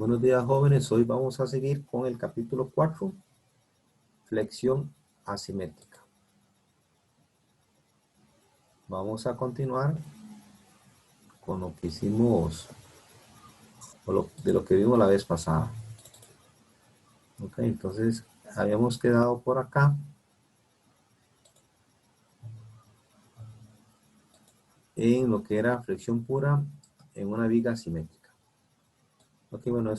Buenos días, jóvenes. Hoy vamos a seguir con el capítulo 4, flexión asimétrica. Vamos a continuar con lo que hicimos, de lo que vimos la vez pasada. Ok, entonces habíamos quedado por acá en lo que era flexión pura en una viga asimétrica. Ok, bueno,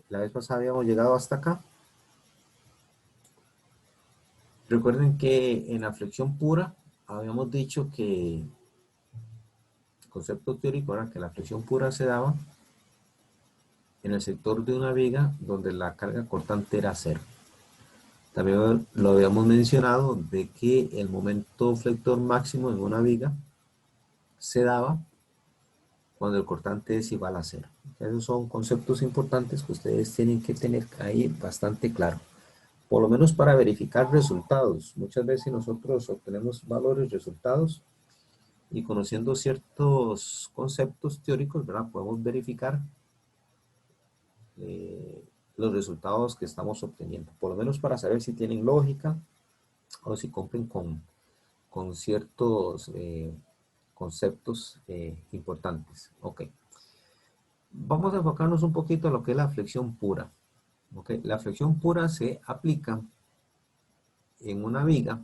la vez pasada habíamos llegado hasta acá. Recuerden que en la flexión pura habíamos dicho que el concepto teórico era que la flexión pura se daba en el sector de una viga donde la carga cortante era cero. También lo habíamos mencionado de que el momento flector máximo en una viga se daba cuando el cortante es igual a cero. Esos son conceptos importantes que ustedes tienen que tener ahí bastante claro. Por lo menos para verificar resultados. Muchas veces nosotros obtenemos valores, resultados, y conociendo ciertos conceptos teóricos, ¿verdad? Podemos verificar los resultados que estamos obteniendo. Por lo menos para saber si tienen lógica o si cumplen con ciertos conceptos importantes. Ok. Vamos a enfocarnos un poquito en lo que es la flexión pura. Okay. La flexión pura se aplica en una viga,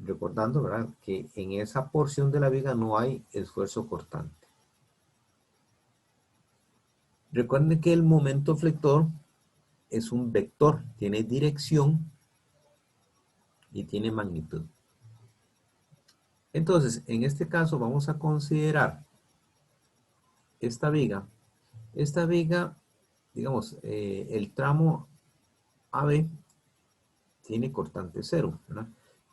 recordando, ¿verdad?, que en esa porción de la viga no hay esfuerzo cortante. Recuerden que el momento flector es un vector, tiene dirección y tiene magnitud. Entonces, en este caso vamos a considerar esta viga, digamos, el tramo AB tiene cortante cero, ¿verdad?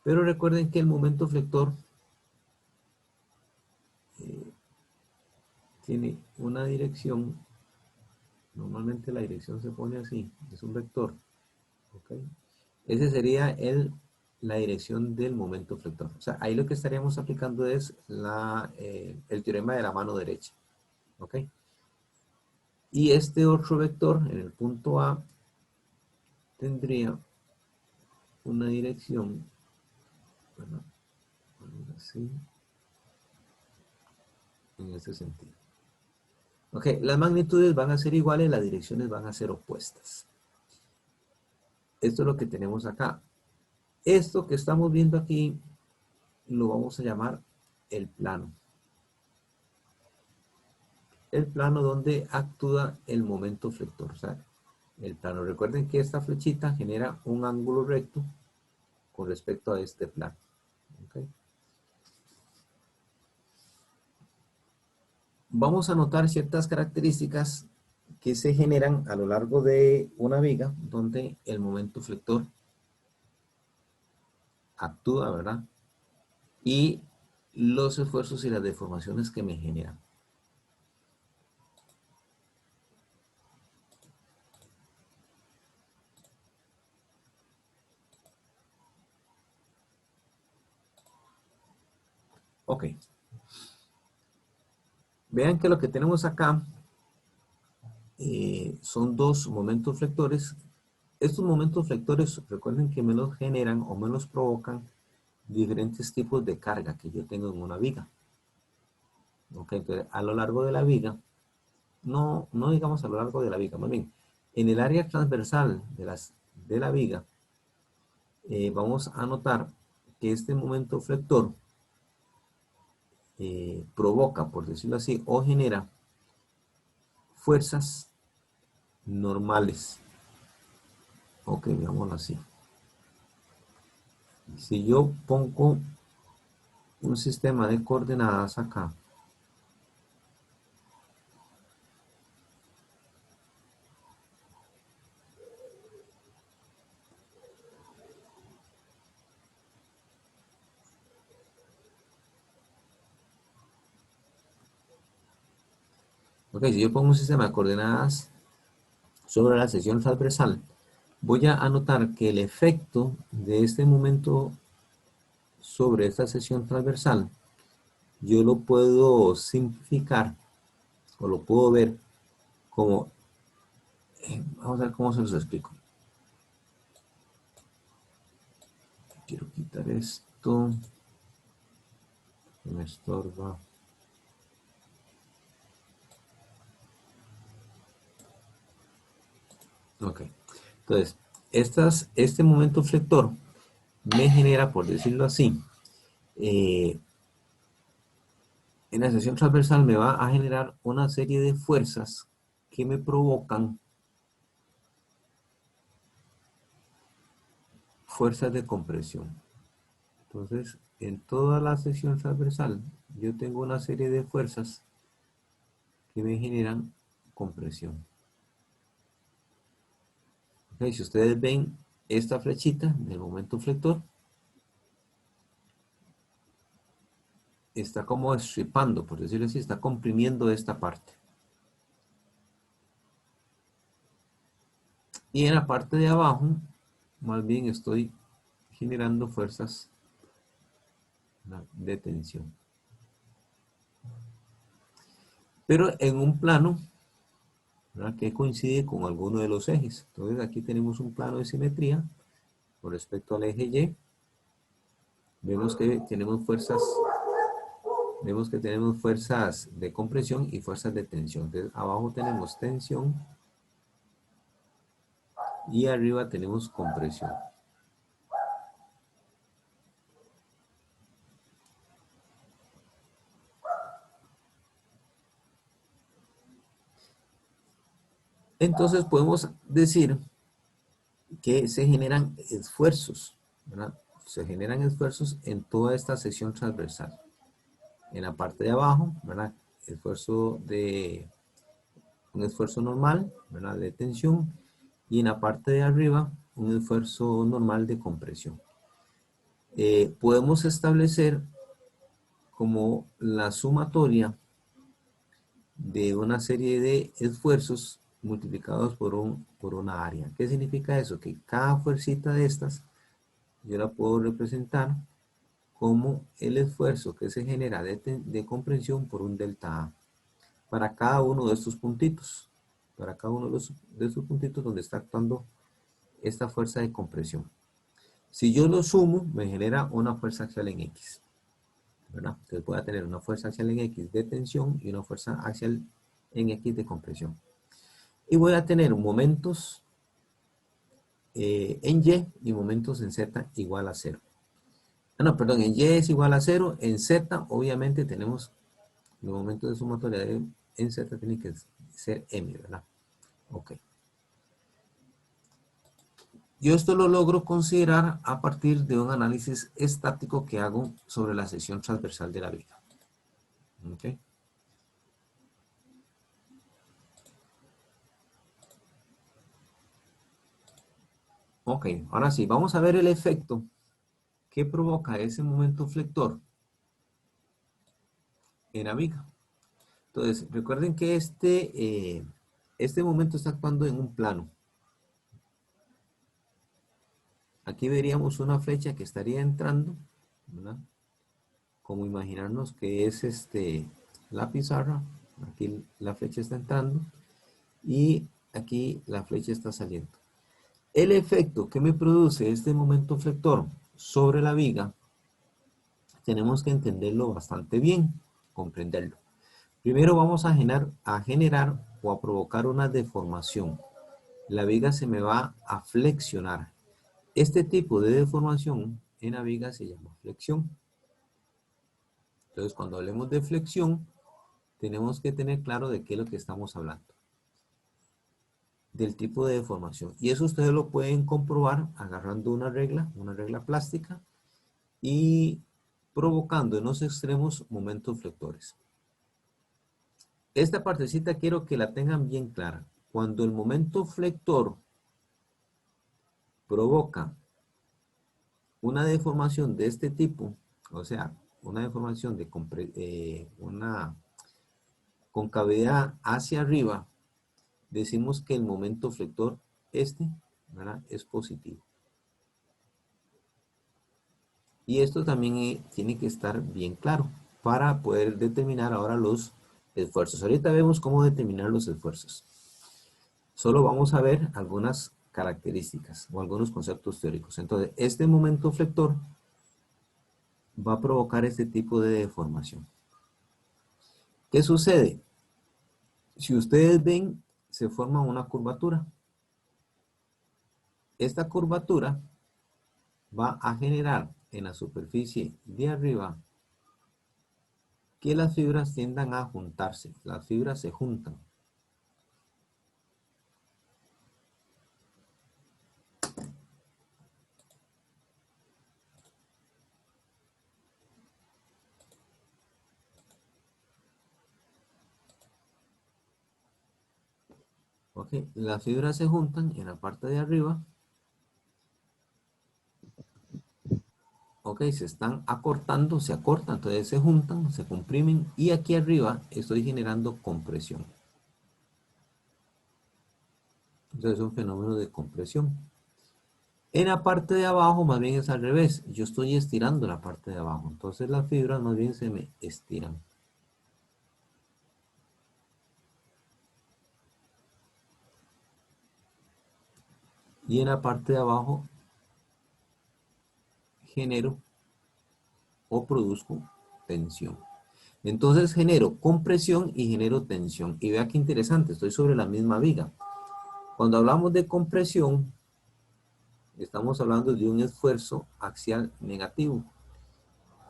Pero recuerden que el momento flector tiene una dirección, normalmente la dirección se pone así, es un vector, ¿ok? Ese sería la dirección del momento flector. O sea, ahí lo que estaríamos aplicando es el teorema de la mano derecha, ¿ok? Y este otro vector en el punto A tendría una dirección, bueno, así, en ese sentido. Ok, las magnitudes van a ser iguales, las direcciones van a ser opuestas. Esto es lo que tenemos acá. Esto que estamos viendo aquí lo vamos a llamar el plano. El plano donde actúa el momento flector. O sea, el plano. Recuerden que esta flechita genera un ángulo recto con respecto a este plano. ¿Okay? Vamos a notar ciertas características que se generan a lo largo de una viga donde el momento flector actúa, ¿verdad? Y los esfuerzos y las deformaciones que me generan. Ok. Vean que lo que tenemos acá son dos momentos flectores. Estos momentos flectores, recuerden que me los generan o me los provocan diferentes tipos de carga que yo tengo en una viga. Ok, entonces a lo largo de la viga, no digamos a lo largo de la viga, más bien, en el área transversal de la viga, vamos a notar que este momento flector provoca, por decirlo así, o genera fuerzas normales. Ok, veámoslo así. Si yo pongo un sistema de coordenadas acá, ok, si yo pongo un sistema de coordenadas sobre la sección transversal, voy a anotar que el efecto de este momento sobre esta sección transversal, yo lo puedo simplificar o lo puedo ver como, vamos a ver cómo se los explico. Quiero quitar esto, que me estorba. Ok, entonces, este momento flector me genera, por decirlo así, en la sección transversal me va a generar una serie de fuerzas que me provocan fuerzas de compresión. Entonces, en toda la sección transversal, yo tengo una serie de fuerzas que me generan compresión. Okay, si ustedes ven esta flechita del momento flector, está como estripando, por decirlo así, está comprimiendo esta parte. Y en la parte de abajo, más bien estoy generando fuerzas de tensión. Pero en un plano, ¿verdad?, que coincide con alguno de los ejes. Entonces aquí tenemos un plano de simetría con respecto al eje Y. Vemos que tenemos fuerzas de compresión y fuerzas de tensión. Entonces abajo tenemos tensión y arriba tenemos compresión. Entonces podemos decir que se generan esfuerzos, ¿verdad? Se generan esfuerzos en toda esta sección transversal. En la parte de abajo, ¿verdad?, un esfuerzo normal, ¿verdad?, de tensión, y en la parte de arriba un esfuerzo normal de compresión. Podemos establecer como la sumatoria de una serie de esfuerzos multiplicados por una área. ¿Qué significa eso? Que cada fuercita de estas yo la puedo representar como el esfuerzo que se genera de compresión por un delta A para cada uno de estos puntitos, para cada uno de estos puntitos donde está actuando esta fuerza de compresión. Si yo lo sumo, me genera una fuerza axial en X, ¿verdad? Entonces voy a tener una fuerza axial en X de tensión y una fuerza axial en X de compresión. Y voy a tener momentos en Y y momentos en Z igual a 0. No, perdón, en Y es igual a 0, en Z obviamente tenemos los momentos de sumatoria en Z tiene que ser M, ¿verdad? Ok. Yo esto lo logro considerar a partir de un análisis estático que hago sobre la sección transversal de la viga. Ok. Ok, ahora sí, vamos a ver el efecto que provoca ese momento flector en la viga. Entonces, recuerden que este momento está actuando en un plano. Aquí veríamos una flecha que estaría entrando, ¿verdad? Como imaginarnos que es la pizarra. Aquí la flecha está entrando y aquí la flecha está saliendo. El efecto que me produce este momento flector sobre la viga, tenemos que entenderlo bastante bien, comprenderlo. Primero vamos a generar o a provocar una deformación. La viga se me va a flexionar. Este tipo de deformación en la viga se llama flexión. Entonces, cuando hablemos de flexión, tenemos que tener claro de qué es lo que estamos hablando. Del tipo de deformación. Y eso ustedes lo pueden comprobar agarrando una regla plástica y provocando en los extremos momentos flectores. Esta partecita quiero que la tengan bien clara. Cuando el momento flector provoca una deformación de este tipo, o sea, una deformación de una concavidad hacia arriba, decimos que el momento flector ¿verdad?, es positivo. Y esto también tiene que estar bien claro para poder determinar ahora los esfuerzos. Ahorita vemos cómo determinar los esfuerzos. Solo vamos a ver algunas características o algunos conceptos teóricos. Entonces, este momento flector va a provocar este tipo de deformación. ¿Qué sucede? Si ustedes ven, se forma una curvatura. Esta curvatura va a generar en la superficie de arriba que las fibras tiendan a juntarse. Las fibras se juntan. ¿Ok? Las fibras se juntan en la parte de arriba. Ok, se están acortando, se acortan, entonces se juntan, se comprimen y aquí arriba estoy generando compresión. Entonces es un fenómeno de compresión. En la parte de abajo más bien es al revés. Yo estoy estirando la parte de abajo. Entonces las fibras más bien se me estiran. Y en la parte de abajo genero o produzco tensión. Entonces genero compresión y genero tensión. Y vea qué interesante, estoy sobre la misma viga. Cuando hablamos de compresión, estamos hablando de un esfuerzo axial negativo.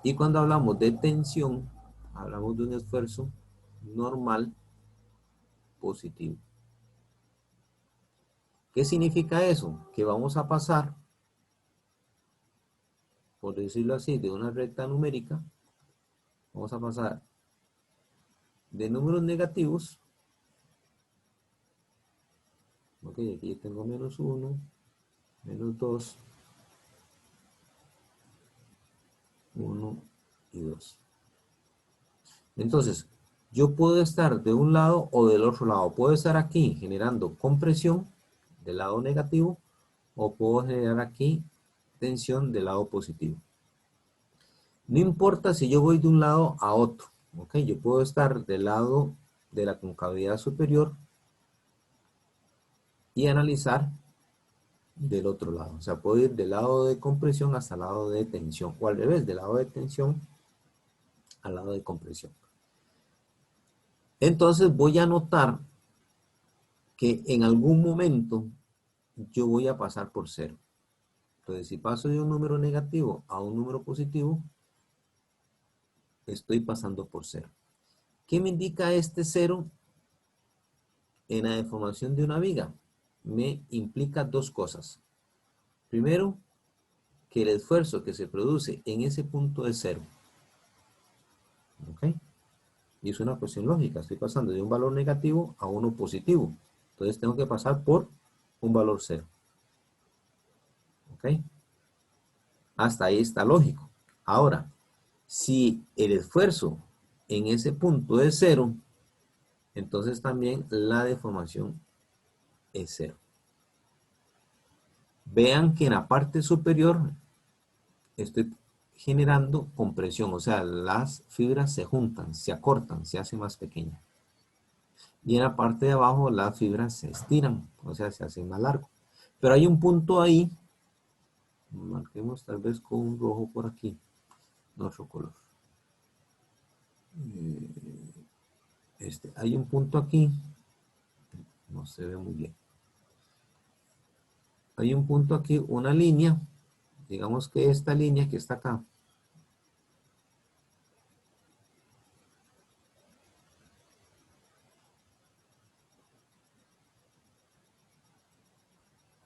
Y cuando hablamos de tensión, hablamos de un esfuerzo normal positivo. ¿Qué significa eso? Que vamos a pasar, por decirlo así, de una recta numérica, vamos a pasar de números negativos. Ok, aquí tengo menos 1, menos 2, 1 y 2. Entonces, yo puedo estar de un lado o del otro lado. Puedo estar aquí generando compresión del lado negativo o puedo generar aquí tensión del lado positivo. No importa si yo voy de un lado a otro. Ok, yo puedo estar del lado de la concavidad superior y analizar del otro lado. O sea, puedo ir del lado de compresión hasta el lado de tensión. O al revés, del lado de tensión al lado de compresión. Entonces voy a notar que en algún momento yo voy a pasar por cero. Entonces, si paso de un número negativo a un número positivo, estoy pasando por cero. ¿Qué me indica este cero en la deformación de una viga? Me implica dos cosas. Primero, que el esfuerzo que se produce en ese punto es cero. ¿Ok? Y es una cuestión lógica. Estoy pasando de un valor negativo a uno positivo. Entonces tengo que pasar por un valor cero. ¿Ok? Hasta ahí está lógico. Ahora, si el esfuerzo en ese punto es cero, entonces también la deformación es cero. Vean que en la parte superior estoy generando compresión, o sea, las fibras se juntan, se acortan, se hacen más pequeñas. Y en la parte de abajo las fibras se estiran, o sea, se hacen más largo. Pero hay un punto ahí, marquemos tal vez con un rojo por aquí, otro color. Hay un punto aquí, no se ve muy bien. Hay un punto aquí, una línea, digamos que esta línea que está acá.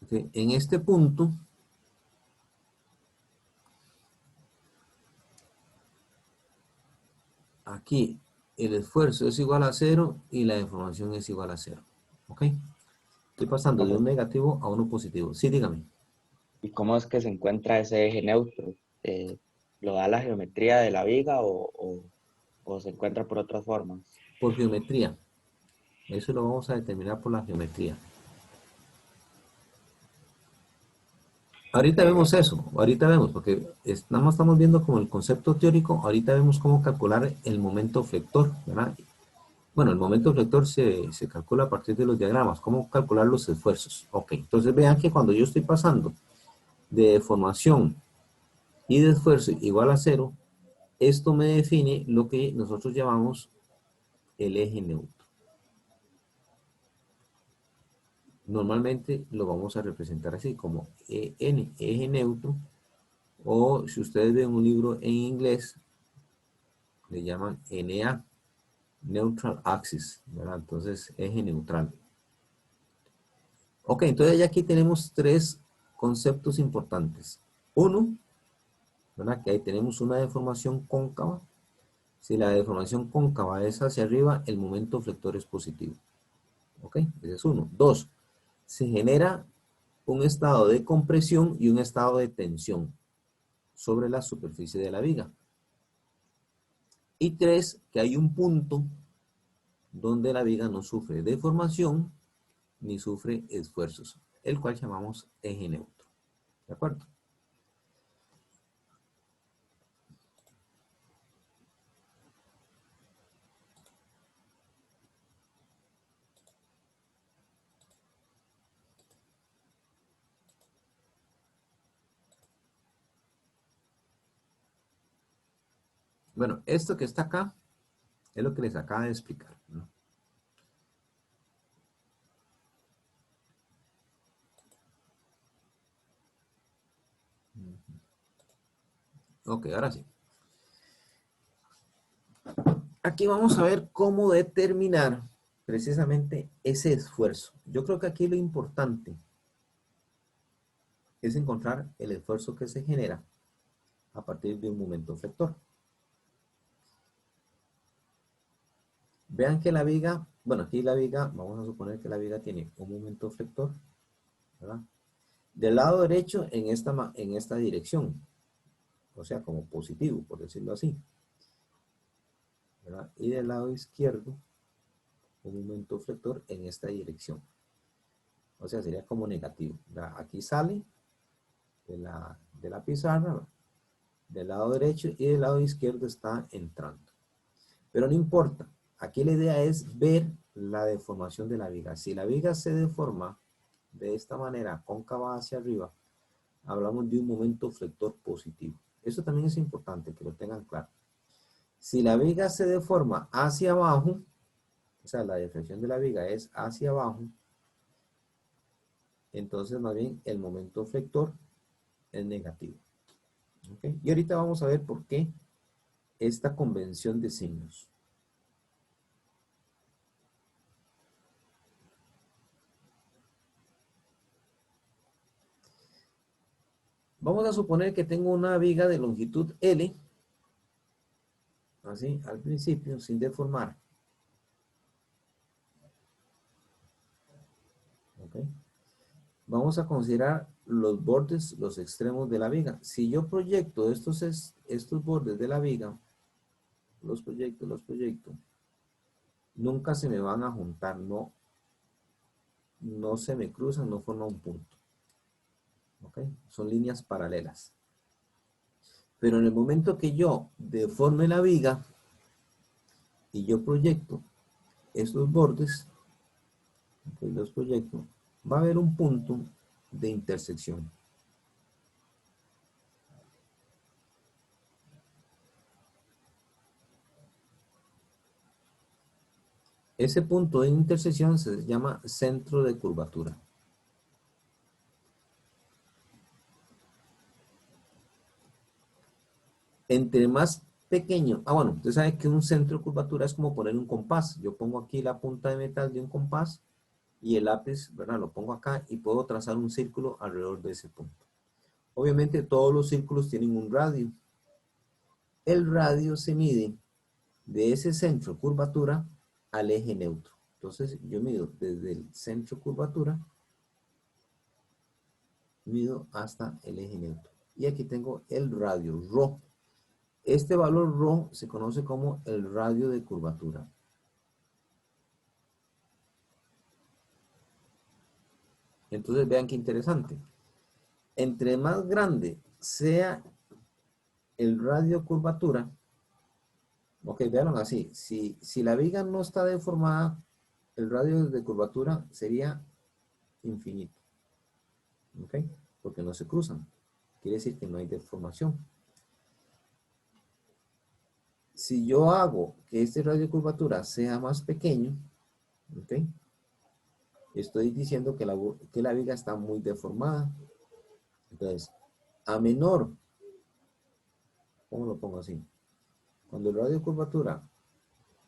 Okay. En este punto, aquí el esfuerzo es igual a cero y la deformación es igual a cero. ¿Ok? Estoy pasando de un negativo a uno positivo. Sí, dígame. ¿Y cómo es que se encuentra ese eje neutro? ¿Lo da la geometría de la viga o se encuentra por otras formas? Por geometría. Eso lo vamos a determinar por la geometría. Ahorita vemos eso, ahorita vemos, porque nada más estamos viendo como el concepto teórico, ahorita vemos cómo calcular el momento flector, ¿verdad? Bueno, el momento flector se calcula a partir de los diagramas. ¿Cómo calcular los esfuerzos? Ok, entonces vean que cuando yo estoy pasando de deformación y de esfuerzo igual a cero, esto me define lo que nosotros llamamos el eje neutro. Normalmente lo vamos a representar así como EN, eje neutro, o si ustedes ven un libro en inglés, le llaman NA, Neutral Axis, ¿verdad? Entonces, eje neutral. Ok, entonces ya aquí tenemos tres conceptos importantes. Uno, ¿verdad? Que ahí tenemos una deformación cóncava. Si la deformación cóncava es hacia arriba, el momento flector es positivo. Ok, ese es uno. Dos, se genera un estado de compresión y un estado de tensión sobre la superficie de la viga. Y tres, que hay un punto donde la viga no sufre deformación ni sufre esfuerzos, el cual llamamos eje neutro. ¿De acuerdo? Bueno, esto que está acá es lo que les acabo de explicar, ¿no? Ok, ahora sí. Aquí vamos a ver cómo determinar precisamente ese esfuerzo. Yo creo que aquí lo importante es encontrar el esfuerzo que se genera a partir de un momento flector. Vean que la viga, bueno, aquí la viga, vamos a suponer que la viga tiene un momento flector, ¿verdad? Del lado derecho en esta dirección, o sea, como positivo, por decirlo así, ¿verdad? Y del lado izquierdo, un momento flector en esta dirección. O sea, sería como negativo. ¿Verdad? Aquí sale de la pizarra, del lado derecho y del lado izquierdo está entrando. Pero no importa. Aquí la idea es ver la deformación de la viga. Si la viga se deforma de esta manera, cóncava hacia arriba, hablamos de un momento flector positivo. Eso también es importante que lo tengan claro. Si la viga se deforma hacia abajo, o sea, la deflexión de la viga es hacia abajo, entonces más bien el momento flector es negativo. ¿Okay? Y ahorita vamos a ver por qué esta convención de signos. Vamos a suponer que tengo una viga de longitud L, así al principio, sin deformar. ¿Okay? Vamos a considerar los bordes, los extremos de la viga. Si yo proyecto estos bordes de la viga, los proyecto, nunca se me van a juntar, no se me cruzan, no forman un punto. ¿Okay? Son líneas paralelas. Pero en el momento que yo deforme la viga y yo proyecto estos bordes, okay, los proyecto, va a haber un punto de intersección. Ese punto de intersección se llama centro de curvatura. Entre más pequeño, bueno, usted sabe que un centro de curvatura es como poner un compás. Yo pongo aquí la punta de metal de un compás y el lápiz, ¿verdad? Lo pongo acá y puedo trazar un círculo alrededor de ese punto. Obviamente todos los círculos tienen un radio. El radio se mide de ese centro de curvatura al eje neutro. Entonces yo mido desde el centro de curvatura, mido hasta el eje neutro. Y aquí tengo el radio, ρ. Este valor ρ se conoce como el radio de curvatura. Entonces vean qué interesante. Entre más grande sea el radio de curvatura, Ok, véanlo así. Si la viga no está deformada, el radio de curvatura sería infinito. ¿Ok? Porque no se cruzan. Quiere decir que no hay deformación. Si yo hago que este radio de curvatura sea más pequeño, ¿ok? Estoy diciendo que la viga está muy deformada. Entonces, a menor, ¿cómo lo pongo así? Cuando el radio de curvatura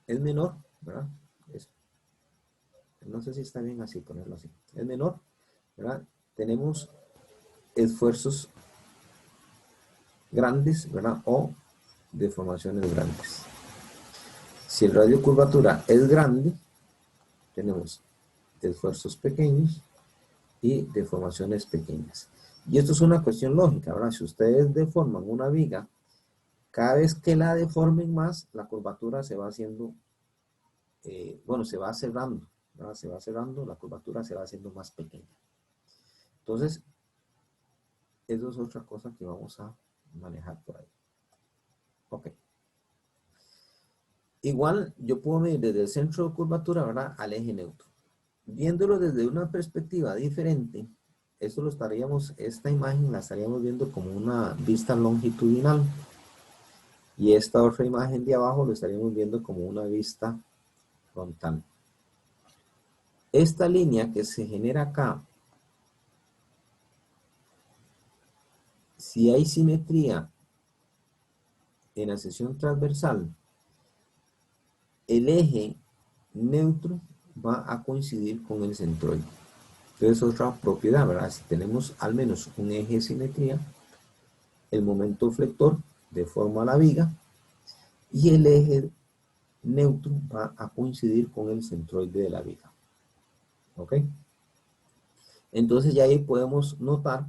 es menor, ¿verdad? Es- no sé si está bien así, ponerlo así. Es menor, ¿verdad? Tenemos esfuerzos grandes, ¿verdad? O deformaciones grandes. Si el radio de curvatura es grande, tenemos esfuerzos pequeños y deformaciones pequeñas. Y esto es una cuestión lógica, ¿verdad? Si ustedes deforman una viga, cada vez que la deformen más, la curvatura se va haciendo, bueno, se va cerrando, ¿verdad? Se va cerrando, la curvatura se va haciendo más pequeña. Entonces, eso es otra cosa que vamos a manejar por ahí. Ok. Igual, yo puedo medir desde el centro de curvatura, ¿verdad? Al eje neutro. Viéndolo desde una perspectiva diferente, esto lo estaríamos, esta imagen la estaríamos viendo como una vista longitudinal. Y esta otra imagen de abajo lo estaríamos viendo como una vista frontal. Esta línea que se genera acá, si hay simetría en la sección transversal, el eje neutro va a coincidir con el centroide. Entonces, otra propiedad, ¿verdad? Si tenemos al menos un eje de simetría, el momento flector deforma la viga y el eje neutro va a coincidir con el centroide de la viga. ¿Ok? Entonces, ya ahí podemos notar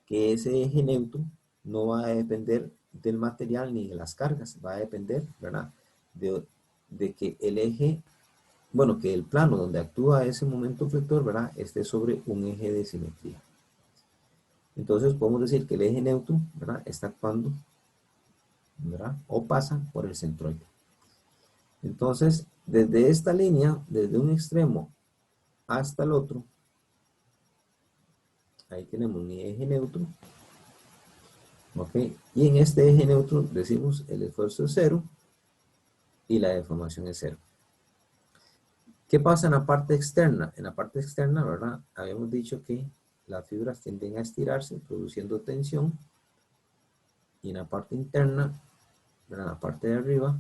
que ese eje neutro no va a depender del material ni de las cargas, va a depender, ¿verdad? De que el eje, bueno, que el plano donde actúa ese momento flector, ¿verdad? Esté sobre un eje de simetría. Entonces podemos decir que el eje neutro, ¿verdad? Está actuando, ¿verdad? O pasa por el centroide. Entonces, desde esta línea, desde un extremo hasta el otro, ahí tenemos mi eje neutro, ¿ok? Y en este eje neutro decimos el esfuerzo es cero y la deformación es cero. ¿Qué pasa en la parte externa? En la parte externa, ¿verdad? Habíamos dicho que las fibras tienden a estirarse, produciendo tensión. Y en la parte interna, ¿verdad? En la parte de arriba,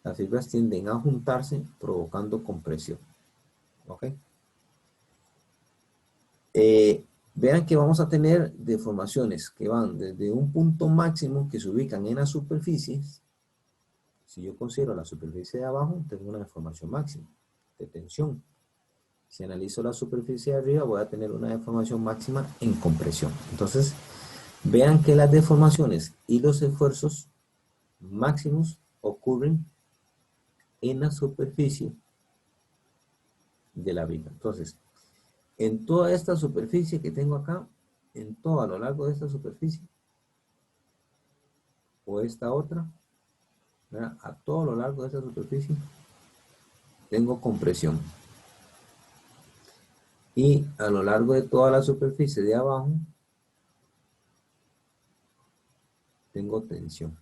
las fibras tienden a juntarse, provocando compresión. ¿Ok? Vean que vamos a tener deformaciones que van desde un punto máximo que se ubican en las superficies. Si yo considero la superficie de abajo, tengo una deformación máxima de tensión. Si analizo la superficie de arriba, voy a tener una deformación máxima en compresión. Entonces, vean que las deformaciones y los esfuerzos máximos ocurren en la superficie de la viga. Entonces, en toda esta superficie que tengo acá, en todo a lo largo de esta superficie, o esta otra, ¿verdad? A todo lo largo de esta superficie, tengo compresión. Y a lo largo de toda la superficie de abajo, tengo tensión.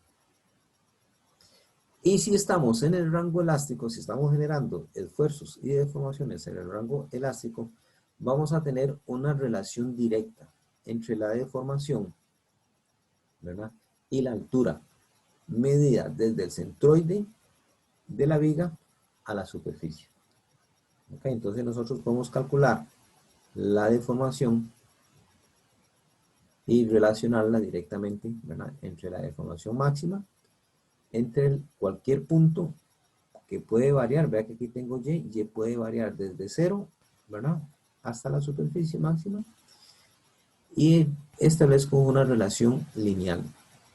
Y si estamos en el rango elástico, si estamos generando esfuerzos y deformaciones en el rango elástico, vamos a tener una relación directa entre la deformación, ¿verdad? Y la altura, medida desde el centroide de la viga a la superficie. ¿Okay? Entonces nosotros podemos calcular la deformación y relacionarla directamente, ¿verdad? Entre la deformación máxima, entre cualquier punto que puede variar, vea que aquí tengo y puede variar desde 0, ¿verdad? Hasta la superficie máxima, y establezco una relación lineal,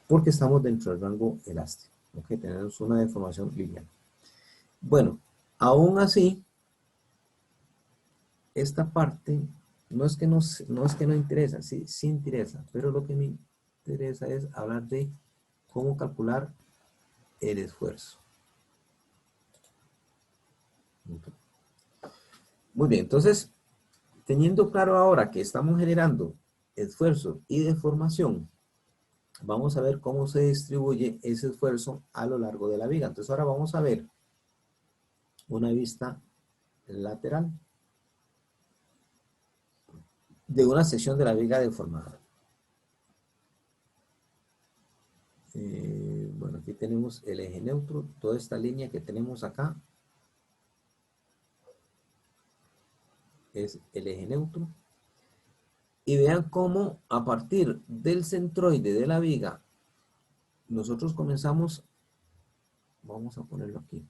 porque estamos dentro del rango elástico, ¿ok? Tenemos una deformación lineal. Bueno, aún así, esta parte no es que no interesa, sí, sí interesa, pero lo que me interesa es hablar de cómo calcular el esfuerzo. Ok. Muy bien, entonces, teniendo claro ahora que estamos generando esfuerzo y deformación, vamos a ver cómo se distribuye ese esfuerzo a lo largo de la viga. Entonces ahora vamos a ver una vista lateral de una sección de la viga deformada. Bueno, aquí tenemos el eje neutro, toda esta línea que tenemos acá es el eje neutro. Y vean cómo a partir del centroide de la viga, nosotros comenzamos, vamos a ponerlo aquí,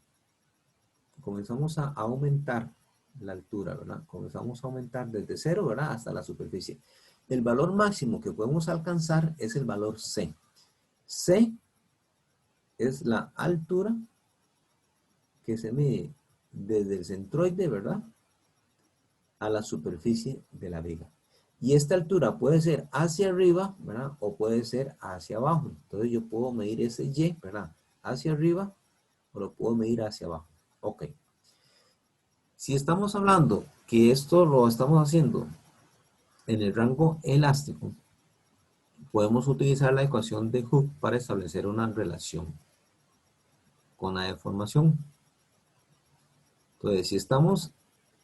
comenzamos a aumentar la altura, ¿verdad? Comenzamos a aumentar desde cero, ¿verdad? Hasta la superficie. El valor máximo que podemos alcanzar es el valor C. C es la altura que se mide desde el centroide, ¿verdad? A la superficie de la viga. Y esta altura puede ser hacia arriba, ¿verdad? O puede ser hacia abajo. Entonces yo puedo medir ese Y, ¿verdad? Hacia arriba o lo puedo medir hacia abajo. Ok. Si estamos hablando que esto lo estamos haciendo en el rango elástico, podemos utilizar la ecuación de Hooke para establecer una relación con la deformación. Entonces, si estamos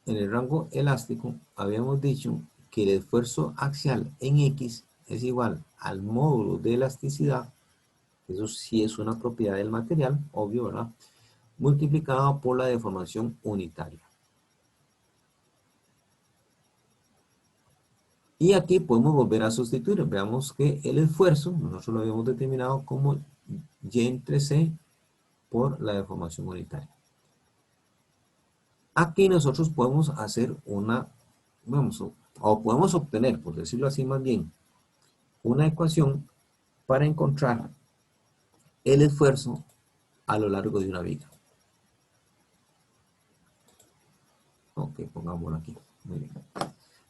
en el rango elástico, habíamos dicho que el esfuerzo axial en X es igual al módulo de elasticidad, eso sí es una propiedad del material, obvio, ¿verdad? Multiplicado por la deformación unitaria. Y aquí podemos volver a sustituir. Veamos que el esfuerzo, nosotros lo habíamos determinado como Y entre C por la deformación unitaria. Aquí nosotros podemos hacer una, vamos, o podemos obtener, por decirlo así más bien, una ecuación para encontrar el esfuerzo a lo largo de una viga. Ok, pongámoslo aquí. Muy bien.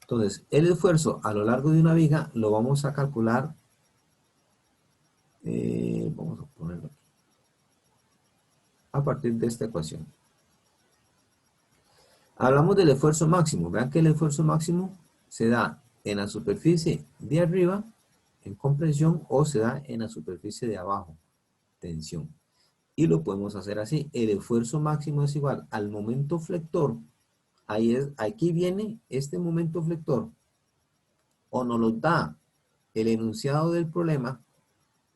Entonces, el esfuerzo a lo largo de una viga lo vamos a calcular, vamos a ponerlo aquí, a partir de esta ecuación. Hablamos del esfuerzo máximo. Vean que el esfuerzo máximo se da en la superficie de arriba, en compresión, o se da en la superficie de abajo, tensión. Y lo podemos hacer así. El esfuerzo máximo es igual al momento flector. Aquí viene este momento flector. O nos lo da el enunciado del problema,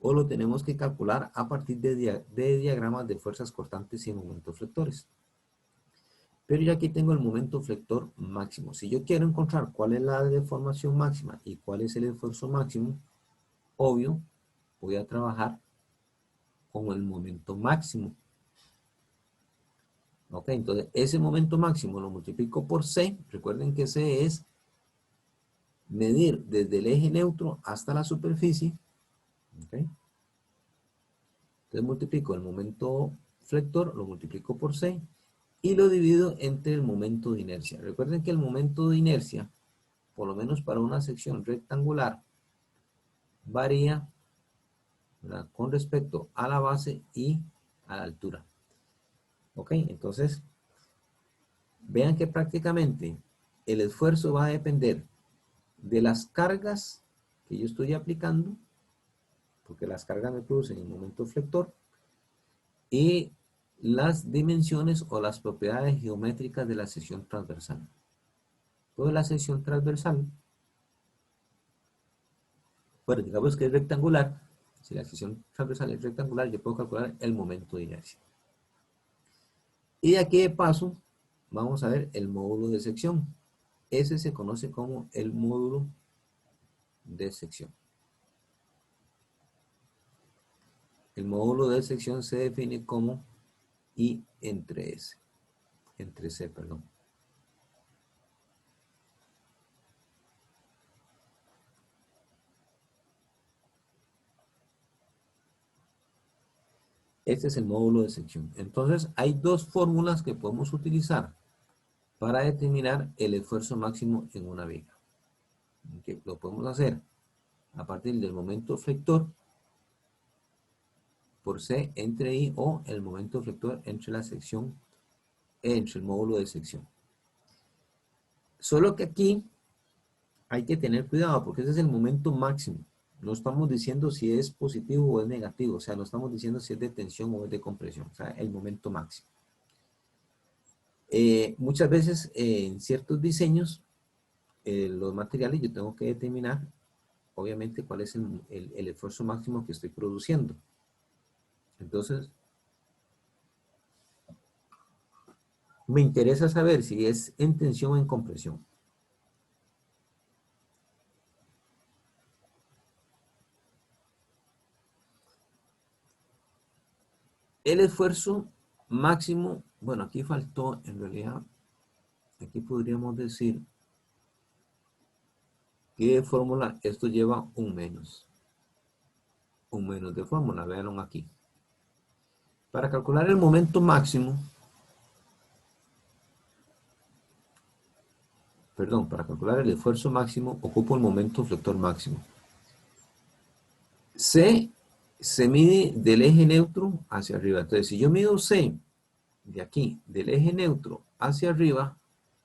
o lo tenemos que calcular a partir de diagramas de fuerzas cortantes y momentos flectores. Pero yo aquí tengo el momento flector máximo. Si yo quiero encontrar cuál es la deformación máxima y cuál es el esfuerzo máximo, obvio, voy a trabajar con el momento máximo. Ok, entonces ese momento máximo lo multiplico por C. Recuerden que C es medir desde el eje neutro hasta la superficie. Ok. Entonces multiplico el momento flector, lo multiplico por C y lo divido entre el momento de inercia. Recuerden que el momento de inercia, por lo menos para una sección rectangular, varía, ¿verdad?, con respecto a la base y a la altura. Ok, entonces vean que prácticamente el esfuerzo va a depender de las cargas que yo estoy aplicando, porque las cargas me producen el momento flector, y las dimensiones o las propiedades geométricas de la sección transversal. Toda la sección transversal, bueno, digamos que es rectangular. Si la sección transversal es rectangular, yo puedo calcular el momento de inercia. Y de aquí de paso, vamos a ver el módulo de sección. Ese se conoce como el módulo de sección. El módulo de sección se define como I entre S, entre C, perdón. Este es el módulo de sección. Entonces, hay dos fórmulas que podemos utilizar para determinar el esfuerzo máximo en una viga. Que lo podemos hacer a partir del momento flector por C entre I, o el momento flector entre la sección entre el módulo de sección. Solo que aquí hay que tener cuidado porque ese es el momento máximo. No estamos diciendo si es positivo o es negativo. O sea, no estamos diciendo si es de tensión o es de compresión. O sea, el momento máximo. Muchas veces en ciertos diseños, los materiales yo tengo que determinar, obviamente, cuál es el esfuerzo máximo que estoy produciendo. Entonces, me interesa saber si es en tensión o en compresión. El esfuerzo máximo, bueno, aquí faltó, en realidad, aquí podríamos decir que de fórmula esto lleva un menos de fórmula, véanlo aquí. Para calcular el momento máximo, perdón, para calcular el esfuerzo máximo, ocupo el momento flector máximo. C se mide del eje neutro hacia arriba. Entonces, si yo mido C de aquí, del eje neutro hacia arriba,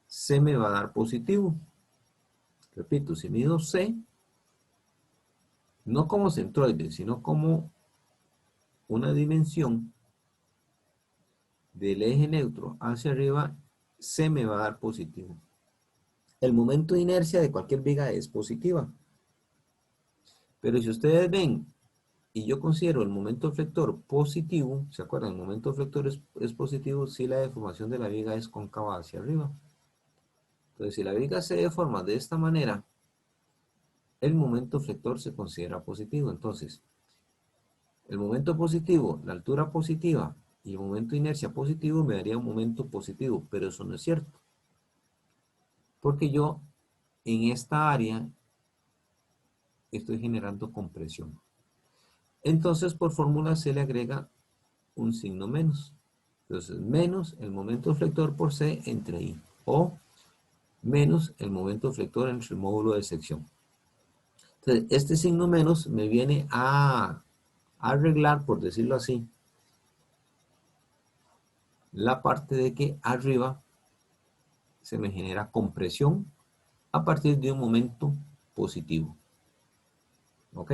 C me va a dar positivo. Repito, si mido C, no como centroide, sino como una dimensión del eje neutro hacia arriba, C me va a dar positivo. El momento de inercia de cualquier viga es positiva. Pero si ustedes ven, y yo considero el momento flector positivo, ¿se acuerdan? El momento flector es positivo si la deformación de la viga es cóncava hacia arriba. Entonces, si la viga se deforma de esta manera, el momento flector se considera positivo. Entonces, el momento positivo, la altura positiva y el momento de inercia positivo me daría un momento positivo, pero eso no es cierto. Porque yo en esta área estoy generando compresión. Entonces, por fórmula se le agrega un signo menos. Entonces, menos el momento flector por C entre I. O menos el momento flector entre el módulo de sección. Entonces, este signo menos me viene a arreglar, por decirlo así, la parte de que arriba se me genera compresión a partir de un momento positivo. ¿Ok?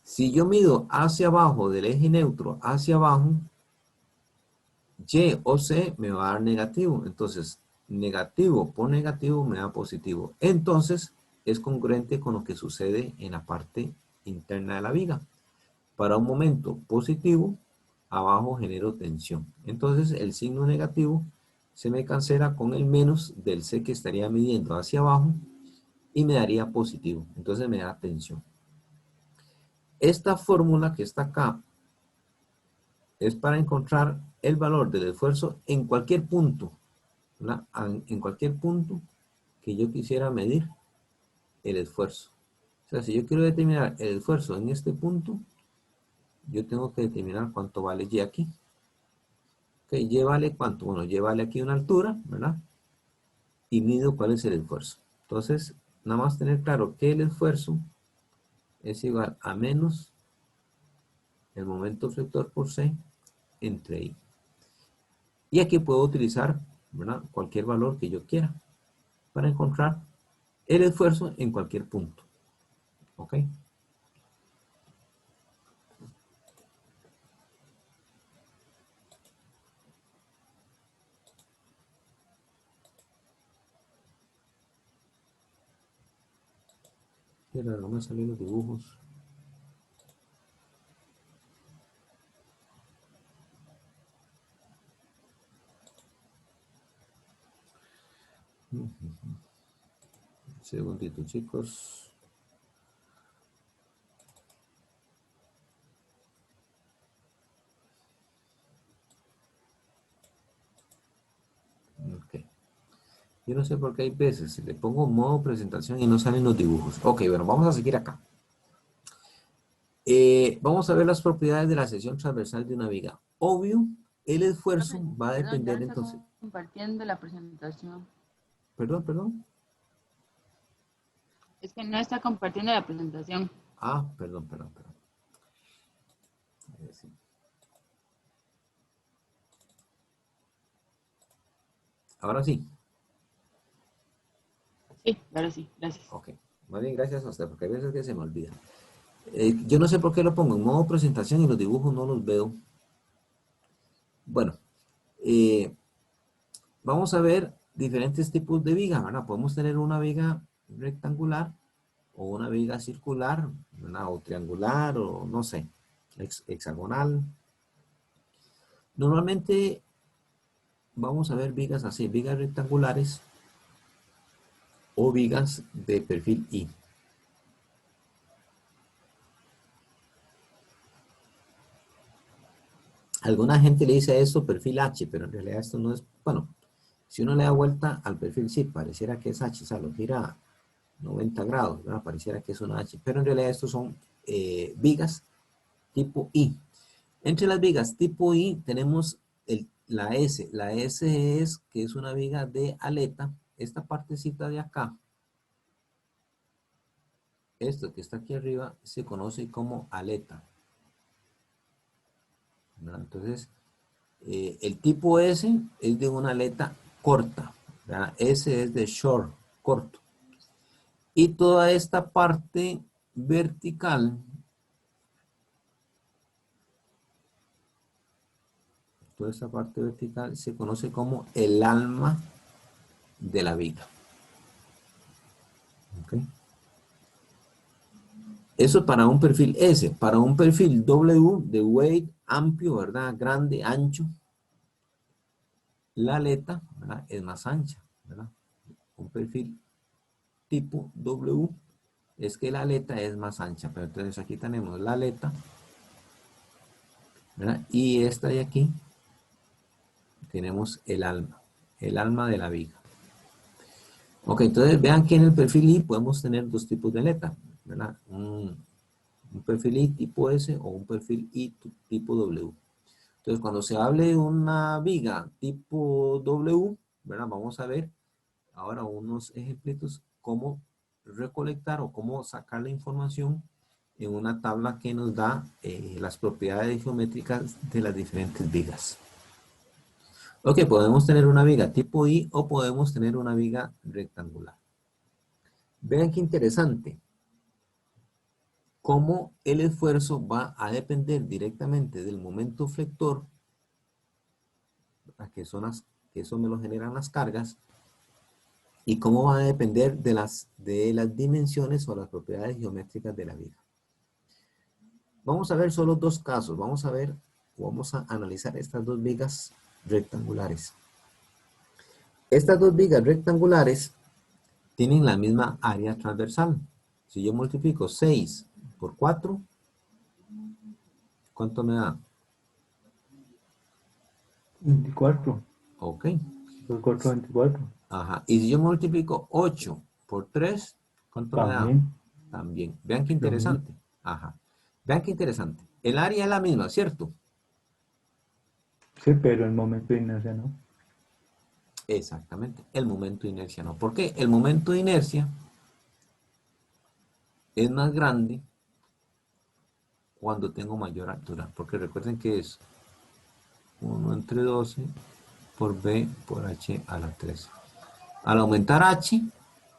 Si yo mido hacia abajo del eje neutro hacia abajo, Y o C me va a dar negativo. Entonces, negativo por negativo me da positivo. Entonces, es congruente con lo que sucede en la parte interna de la viga. Para un momento positivo, abajo genero tensión. Entonces, el signo negativo se me cancela con el menos del C que estaría midiendo hacia abajo y me daría positivo. Entonces, me da tensión. Esta fórmula que está acá es para encontrar el valor del esfuerzo en cualquier punto, ¿verdad? En cualquier punto que yo quisiera medir el esfuerzo. O sea, si yo quiero determinar el esfuerzo en este punto, yo tengo que determinar cuánto vale Y aquí. Ok, Y vale cuánto. Bueno, Y vale aquí una altura, ¿verdad? Y mido cuál es el esfuerzo. Entonces, nada más tener claro que el esfuerzo es igual a menos el momento flector por C entre I. Y aquí puedo utilizar, ¿verdad?, cualquier valor que yo quiera para encontrar el esfuerzo en cualquier punto. ¿Ok? Pero no me salen los dibujos. Un segundito, chicos. Ok. Yo no sé por qué hay veces le pongo modo presentación y no salen los dibujos. Ok, bueno, vamos a seguir acá. Vamos a ver las propiedades de la sección transversal de una viga. Obvio, el esfuerzo Profe, va a perdón, ya depender no está entonces. compartiendo la presentación. Perdón. Es que no está compartiendo la presentación. Ah, perdón. Sí. Ahora sí. Sí, ahora sí, gracias. Ok. Más bien, gracias a usted, porque hay veces que se me olvida. Yo no sé por qué lo pongo en modo presentación y los dibujos no los veo. Bueno, eh, vamos a ver diferentes tipos de viga, ¿verdad? Podemos tener una viga rectangular o una viga circular, ¿verdad? O triangular, o no sé, hexagonal. Normalmente vamos a ver vigas así, vigas rectangulares o vigas de perfil I. Alguna gente le dice a esto perfil H, pero en realidad esto no es, bueno, si uno le da vuelta al perfil, sí, pareciera que es H, o sea, lo gira 90 grados, ¿verdad? Pareciera que es una H, pero en realidad estos son vigas tipo I. Entre las vigas tipo I tenemos la S. La S es que es una viga de aleta. Esta partecita de acá, esto que está aquí arriba, se conoce como aleta, ¿verdad? Entonces, el tipo S es de una aleta corta, ¿verdad? S es de short, corto. Y toda esta parte vertical, se conoce como el alma de la viga. ¿Okay? Eso para un perfil S. Para un perfil W de weight amplio, ¿verdad? Grande, ancho, la aleta, ¿verdad? Es más ancha, ¿verdad? Un perfil tipo W es que la aleta es más ancha. Pero entonces aquí tenemos la aleta, ¿verdad? Y esta de aquí tenemos el alma de la viga. Ok, entonces vean que en el perfil I podemos tener dos tipos de aleta, ¿verdad? Un perfil I tipo S o un perfil I tipo W. Entonces, cuando se hable de una viga tipo W, ¿verdad? Vamos a ver ahora unos ejemplitos cómo recolectar o cómo sacar la información en una tabla que nos da las propiedades geométricas de las diferentes vigas. Ok, podemos tener una viga tipo I o podemos tener una viga rectangular. Vean qué interesante. Cómo el esfuerzo va a depender directamente del momento flector, que eso me lo generan las cargas, y cómo va a depender de las dimensiones o las propiedades geométricas de la viga. Vamos a ver solo dos casos. Vamos a analizar estas dos vigas rectangulares. Estas dos vigas rectangulares tienen la misma área transversal. Si yo multiplico 6 por 4, ¿cuánto me da? 24. Ok. 2, 4, 24. Ajá. Y si yo multiplico 8 por 3, ¿cuánto me da? También. También. Vean qué Lo mismo. interesante. Ajá. Vean qué interesante. El área es la misma, ¿cierto? Sí, pero el momento de inercia no. Exactamente. El momento de inercia no. ¿Por qué? El momento de inercia es más grande cuando tengo mayor altura. Porque recuerden que es 1 entre 12 por B por H a la 13. Al aumentar H,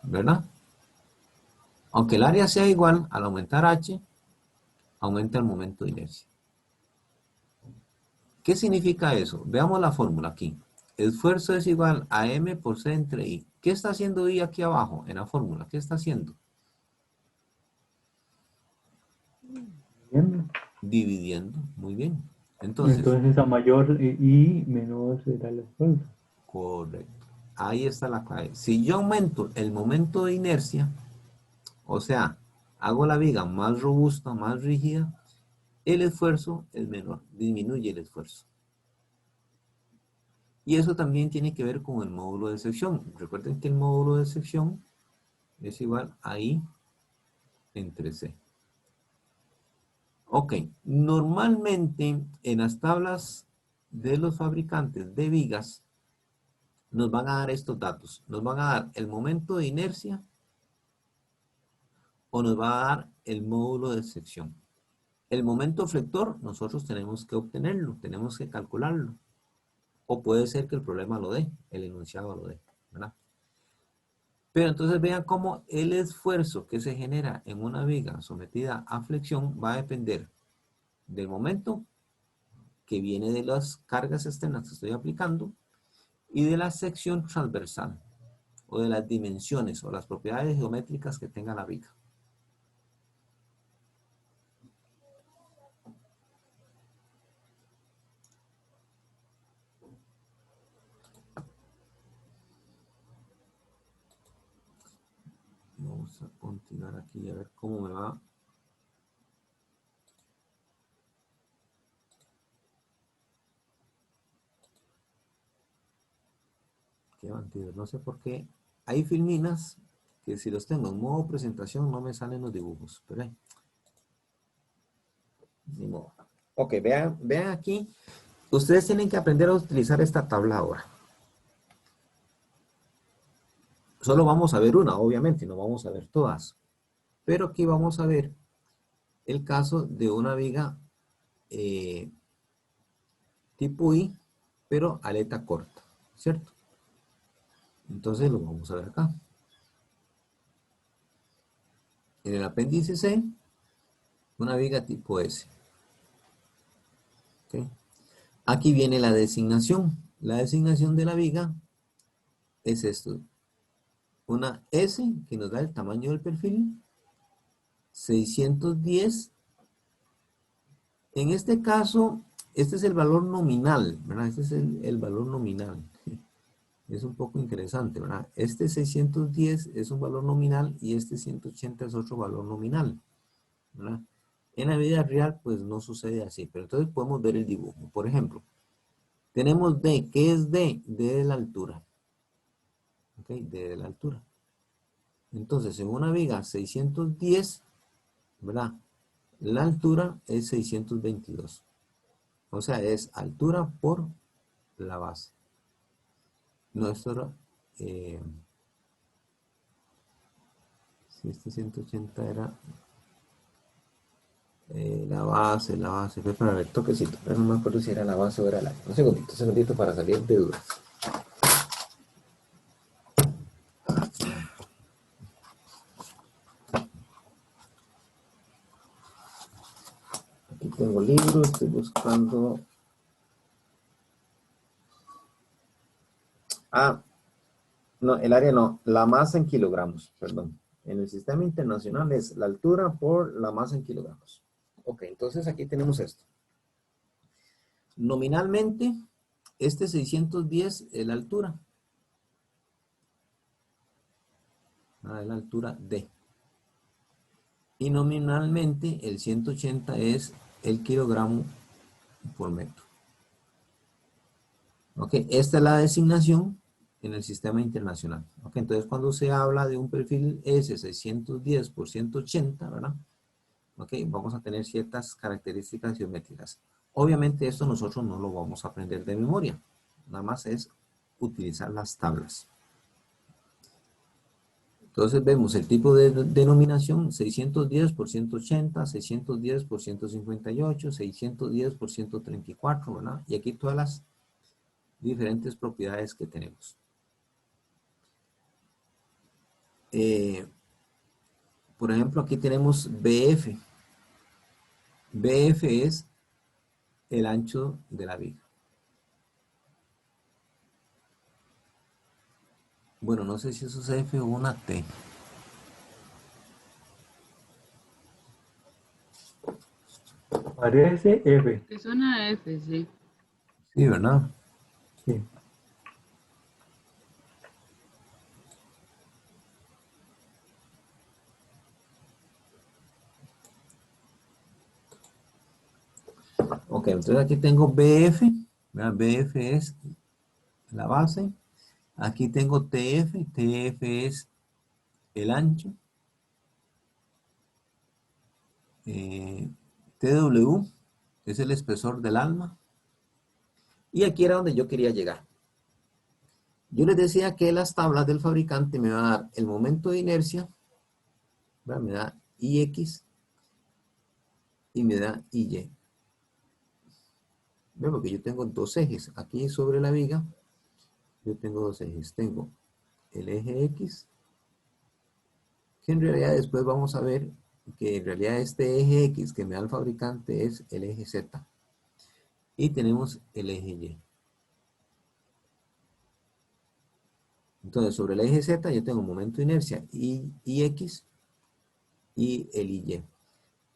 ¿verdad? Aunque el área sea igual, al aumentar H, aumenta el momento de inercia. ¿Qué significa eso? Veamos la fórmula aquí. Esfuerzo es igual a M por C entre I. ¿Qué está haciendo I aquí abajo en la fórmula? ¿Qué está haciendo? Bien. Dividiendo. Muy bien. Entonces, Entonces a mayor y menor será el esfuerzo. correcto. Ahí está la clave. Si yo aumento el momento de inercia, o sea, hago la viga más robusta, más rígida, el esfuerzo es menor, disminuye el esfuerzo. Y eso también tiene que ver con el módulo de sección. Recuerden que el módulo de sección es igual a I entre C. Ok, normalmente en las tablas de los fabricantes de vigas nos van a dar estos datos. Nos van a dar el momento de inercia o nos va a dar el módulo de sección. El momento flector nosotros tenemos que obtenerlo, tenemos que calcularlo. O puede ser que el problema lo dé, el enunciado lo dé, ¿verdad? Pero entonces vean cómo el esfuerzo que se genera en una viga sometida a flexión va a depender del momento que viene de las cargas externas que estoy aplicando y de la sección transversal o de las dimensiones o las propiedades geométricas que tenga la viga. Vamos a continuar aquí a ver cómo me va. Qué bandido. No sé por qué. Hay filminas que si los tengo en modo presentación no me salen los dibujos. Pero ni modo. Ok, vean aquí. Ustedes tienen que aprender a utilizar esta tabla ahora. Solo vamos a ver una, obviamente, no vamos a ver todas. Pero aquí vamos a ver el caso de una viga tipo I, pero aleta corta, ¿cierto? Entonces lo vamos a ver acá. En el apéndice C, una viga tipo S. ¿Okay? Aquí viene la designación. La designación de la viga es esto. Una S que nos da el tamaño del perfil. 610. En este caso, este es el valor nominal, ¿verdad? Este es el valor nominal. Es un poco interesante, ¿verdad? Este 610 es un valor nominal y este 180 es otro valor nominal, ¿verdad? En la vida real, pues no sucede así, pero entonces podemos ver el dibujo. Por ejemplo, tenemos D. ¿Qué es D? D de la altura. ¿Ok? D de la altura. Entonces, en una viga 610, ¿verdad? La altura es 622. O sea, es altura por la base. Nuestro, si este 180 era la base, fue para ver toquecito, pero no me acuerdo si era la base o era la. Un segundito para salir de dudas. Aquí tengo libros, estoy buscando. Ah, no, el área no, la masa en kilogramos, perdón. En el sistema internacional es la altura por la masa en kilogramos. Ok, entonces aquí tenemos esto. Nominalmente, este 610 es la altura. Es la altura D. Y nominalmente el 180 es el kilogramo por metro. Ok, esta es la designación en el sistema internacional. Ok, entonces cuando se habla de un perfil S610 por 180, ¿verdad? Ok, vamos a tener ciertas características geométricas. Obviamente esto nosotros no lo vamos a aprender de memoria. Nada más es utilizar las tablas. Entonces vemos el tipo de denominación 610 por 180, 610 por 158, 610 por 134, ¿verdad? Y aquí todas las diferentes propiedades que tenemos. Por ejemplo, aquí tenemos BF. BF es el ancho de la viga. Bueno, no sé si eso es F o una T. Parece F. Es una F, sí. Sí, ¿verdad? Sí. Ok, entonces aquí tengo BF. ¿Verdad? BF es la base. Aquí tengo TF. TF es el ancho. TW es el espesor del alma. Y aquí era donde yo quería llegar. Yo les decía que las tablas del fabricante me van a dar el momento de inercia, ¿verdad? Me da IX y me da IY. Vemos que yo tengo dos ejes. Aquí sobre la viga, yo tengo dos ejes. Tengo el eje X, que en realidad después vamos a ver que en realidad este eje X que me da el fabricante es el eje Z. Y tenemos el eje Y. Entonces, sobre el eje Z yo tengo momento de inercia Ix y el Y.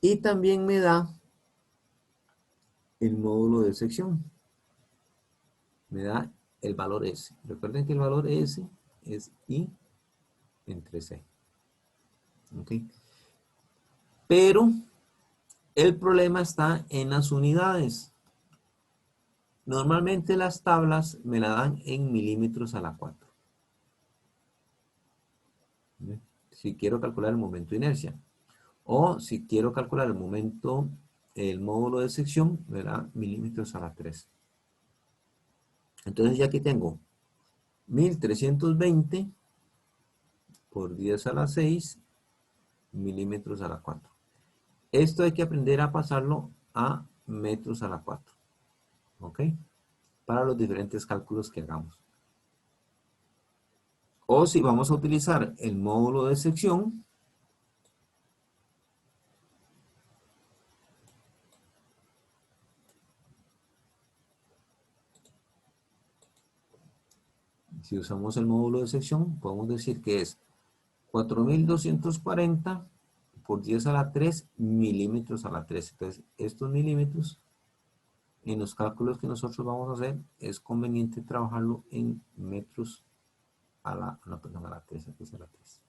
Y también me da el módulo de sección. Me da el valor S. Recuerden que el valor S es I entre C. ¿Ok? Pero el problema está en las unidades. Normalmente las tablas me la dan en milímetros a la 4. Si quiero calcular el momento de inercia. O si quiero calcular el momento, el módulo de sección, me da milímetros a la 3. Entonces ya aquí tengo 1320 por 10 a la 6 milímetros a la 4. Esto hay que aprender a pasarlo a metros a la 4. ¿Ok? Para los diferentes cálculos que hagamos. O si vamos a utilizar el módulo de sección, si usamos el módulo de sección, podemos decir que es 4240 por 10 a la 3 milímetros a la 3. Entonces, estos milímetros, en los cálculos que nosotros vamos a hacer, es conveniente trabajarlo en metros a la, no, perdón, a la 3, aquí es a la 3.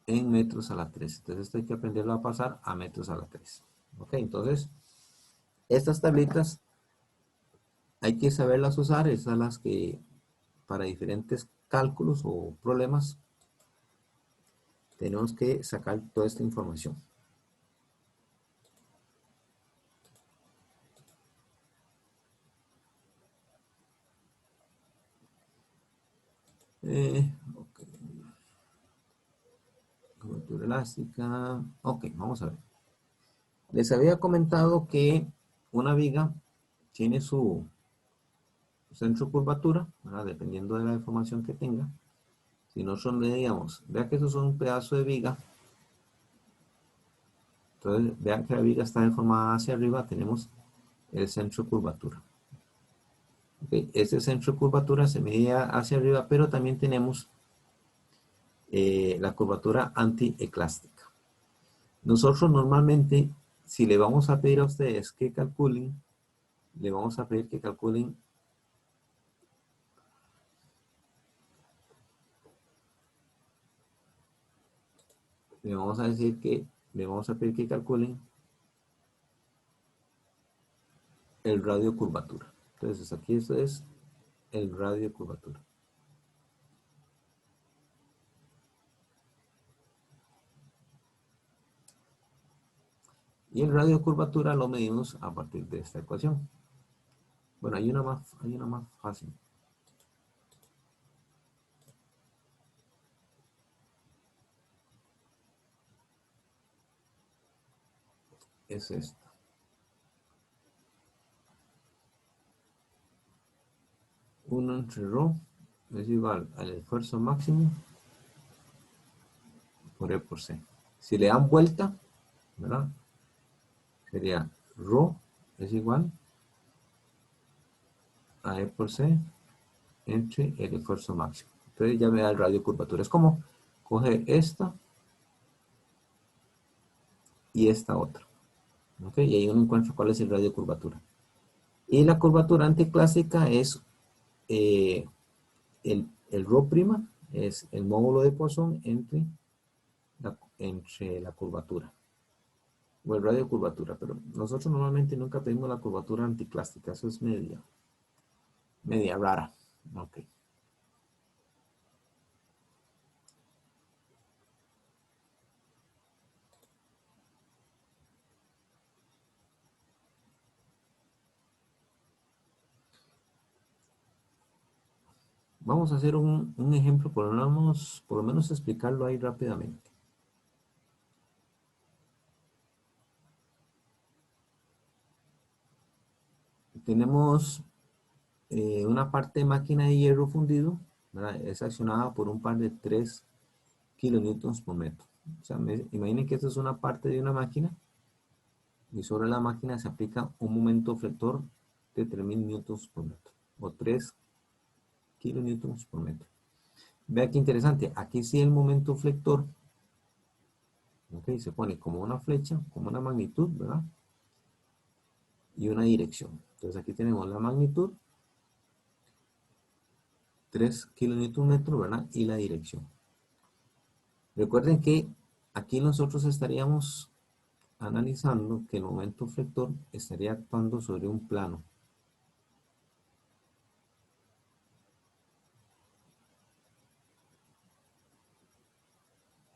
En metros a la 3. Entonces, esto hay que aprenderlo a pasar a metros a la 3. Ok, entonces, estas tablitas hay que saberlas usar, esas las que para diferentes cálculos o problemas tenemos que sacar toda esta información. Ok. Cobertura elástica. Ok, vamos a ver. Les había comentado que una viga tiene su centro de curvatura, ¿verdad? Dependiendo de la deformación que tenga. Si nosotros medíamos, vean que eso es un pedazo de viga. Entonces, vean que la viga está deformada hacia arriba, tenemos el centro de curvatura. Okay. Este centro de curvatura se medía hacia arriba, pero también tenemos la curvatura antieclástica. Nosotros normalmente, si le vamos a pedir a ustedes que calculen, le vamos a pedir que calculen le vamos a decir que le vamos a pedir que calculen el radio de curvatura. Entonces aquí esto es el radio de curvatura. Y el radio de curvatura lo medimos a partir de esta ecuación. Bueno, hay una más fácil. Es esta. Uno entre ρ es igual al esfuerzo máximo por E por C. Si le dan vuelta, ¿verdad? Sería ρ es igual a E por C entre el esfuerzo máximo. Entonces ya me da el radio de curvatura. Es como coger esta y esta otra. ¿Ok? Y ahí uno encuentra cuál es el radio de curvatura. Y la curvatura anticlásica es el ρ' es el módulo de Poisson entre la curvatura. O el radio de curvatura. Pero nosotros normalmente nunca pedimos la curvatura anticlástica. Eso es media rara. Ok. Vamos a hacer un ejemplo, por lo menos explicarlo ahí rápidamente. tenemos una parte de máquina de hierro fundido, ¿verdad? Es accionada por un par de 3 kilonewtons por metro. O sea, imaginen que esta es una parte de una máquina y sobre la máquina se aplica un momento flector de 3000 newtons por metro o 3 kilonewtons por metro. Vea qué interesante, aquí sí el momento flector, ok, se pone como una flecha, como una magnitud, ¿verdad? Y una dirección. Entonces aquí tenemos la magnitud, 3 kilonewton metro, ¿verdad? Y la dirección. Recuerden que aquí nosotros estaríamos analizando que el momento flector estaría actuando sobre un plano.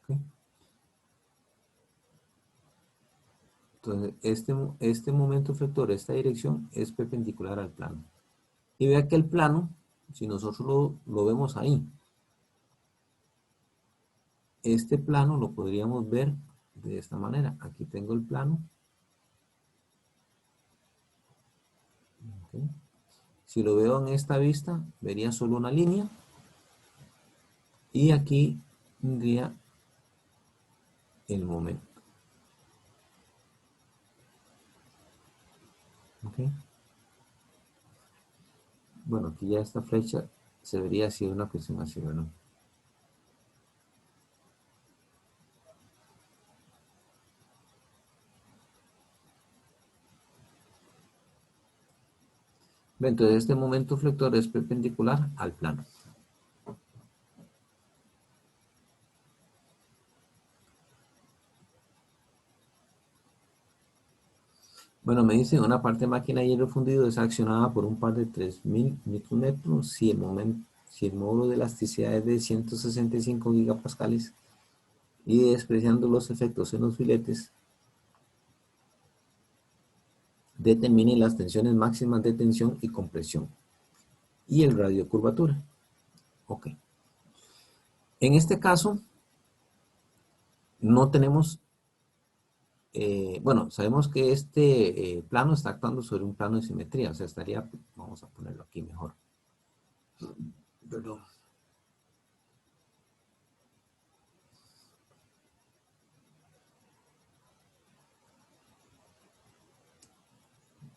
¿Ok? Entonces, este momento flector, esta dirección, es perpendicular al plano. Y vea que el plano, si nosotros lo vemos ahí, este plano lo podríamos ver de esta manera. Aquí tengo el plano. ¿Ok? Si lo veo en esta vista, vería solo una línea. Y aquí tendría el momento. ¿Ok? Bueno, aquí ya esta flecha se vería así una cuestión así, ¿verdad? Entonces este momento flector es perpendicular al plano. Bueno, me dice una parte de máquina de hierro fundido es accionada por un par de 3000 newton si el módulo de elasticidad es de 165 gigapascales y despreciando los efectos en los filetes, determine las tensiones máximas de tensión y compresión y el radio de curvatura. Ok. En este caso, no tenemos, bueno, sabemos que este plano está actuando sobre un plano de simetría, o sea, estaría, vamos a ponerlo aquí mejor. Perdón.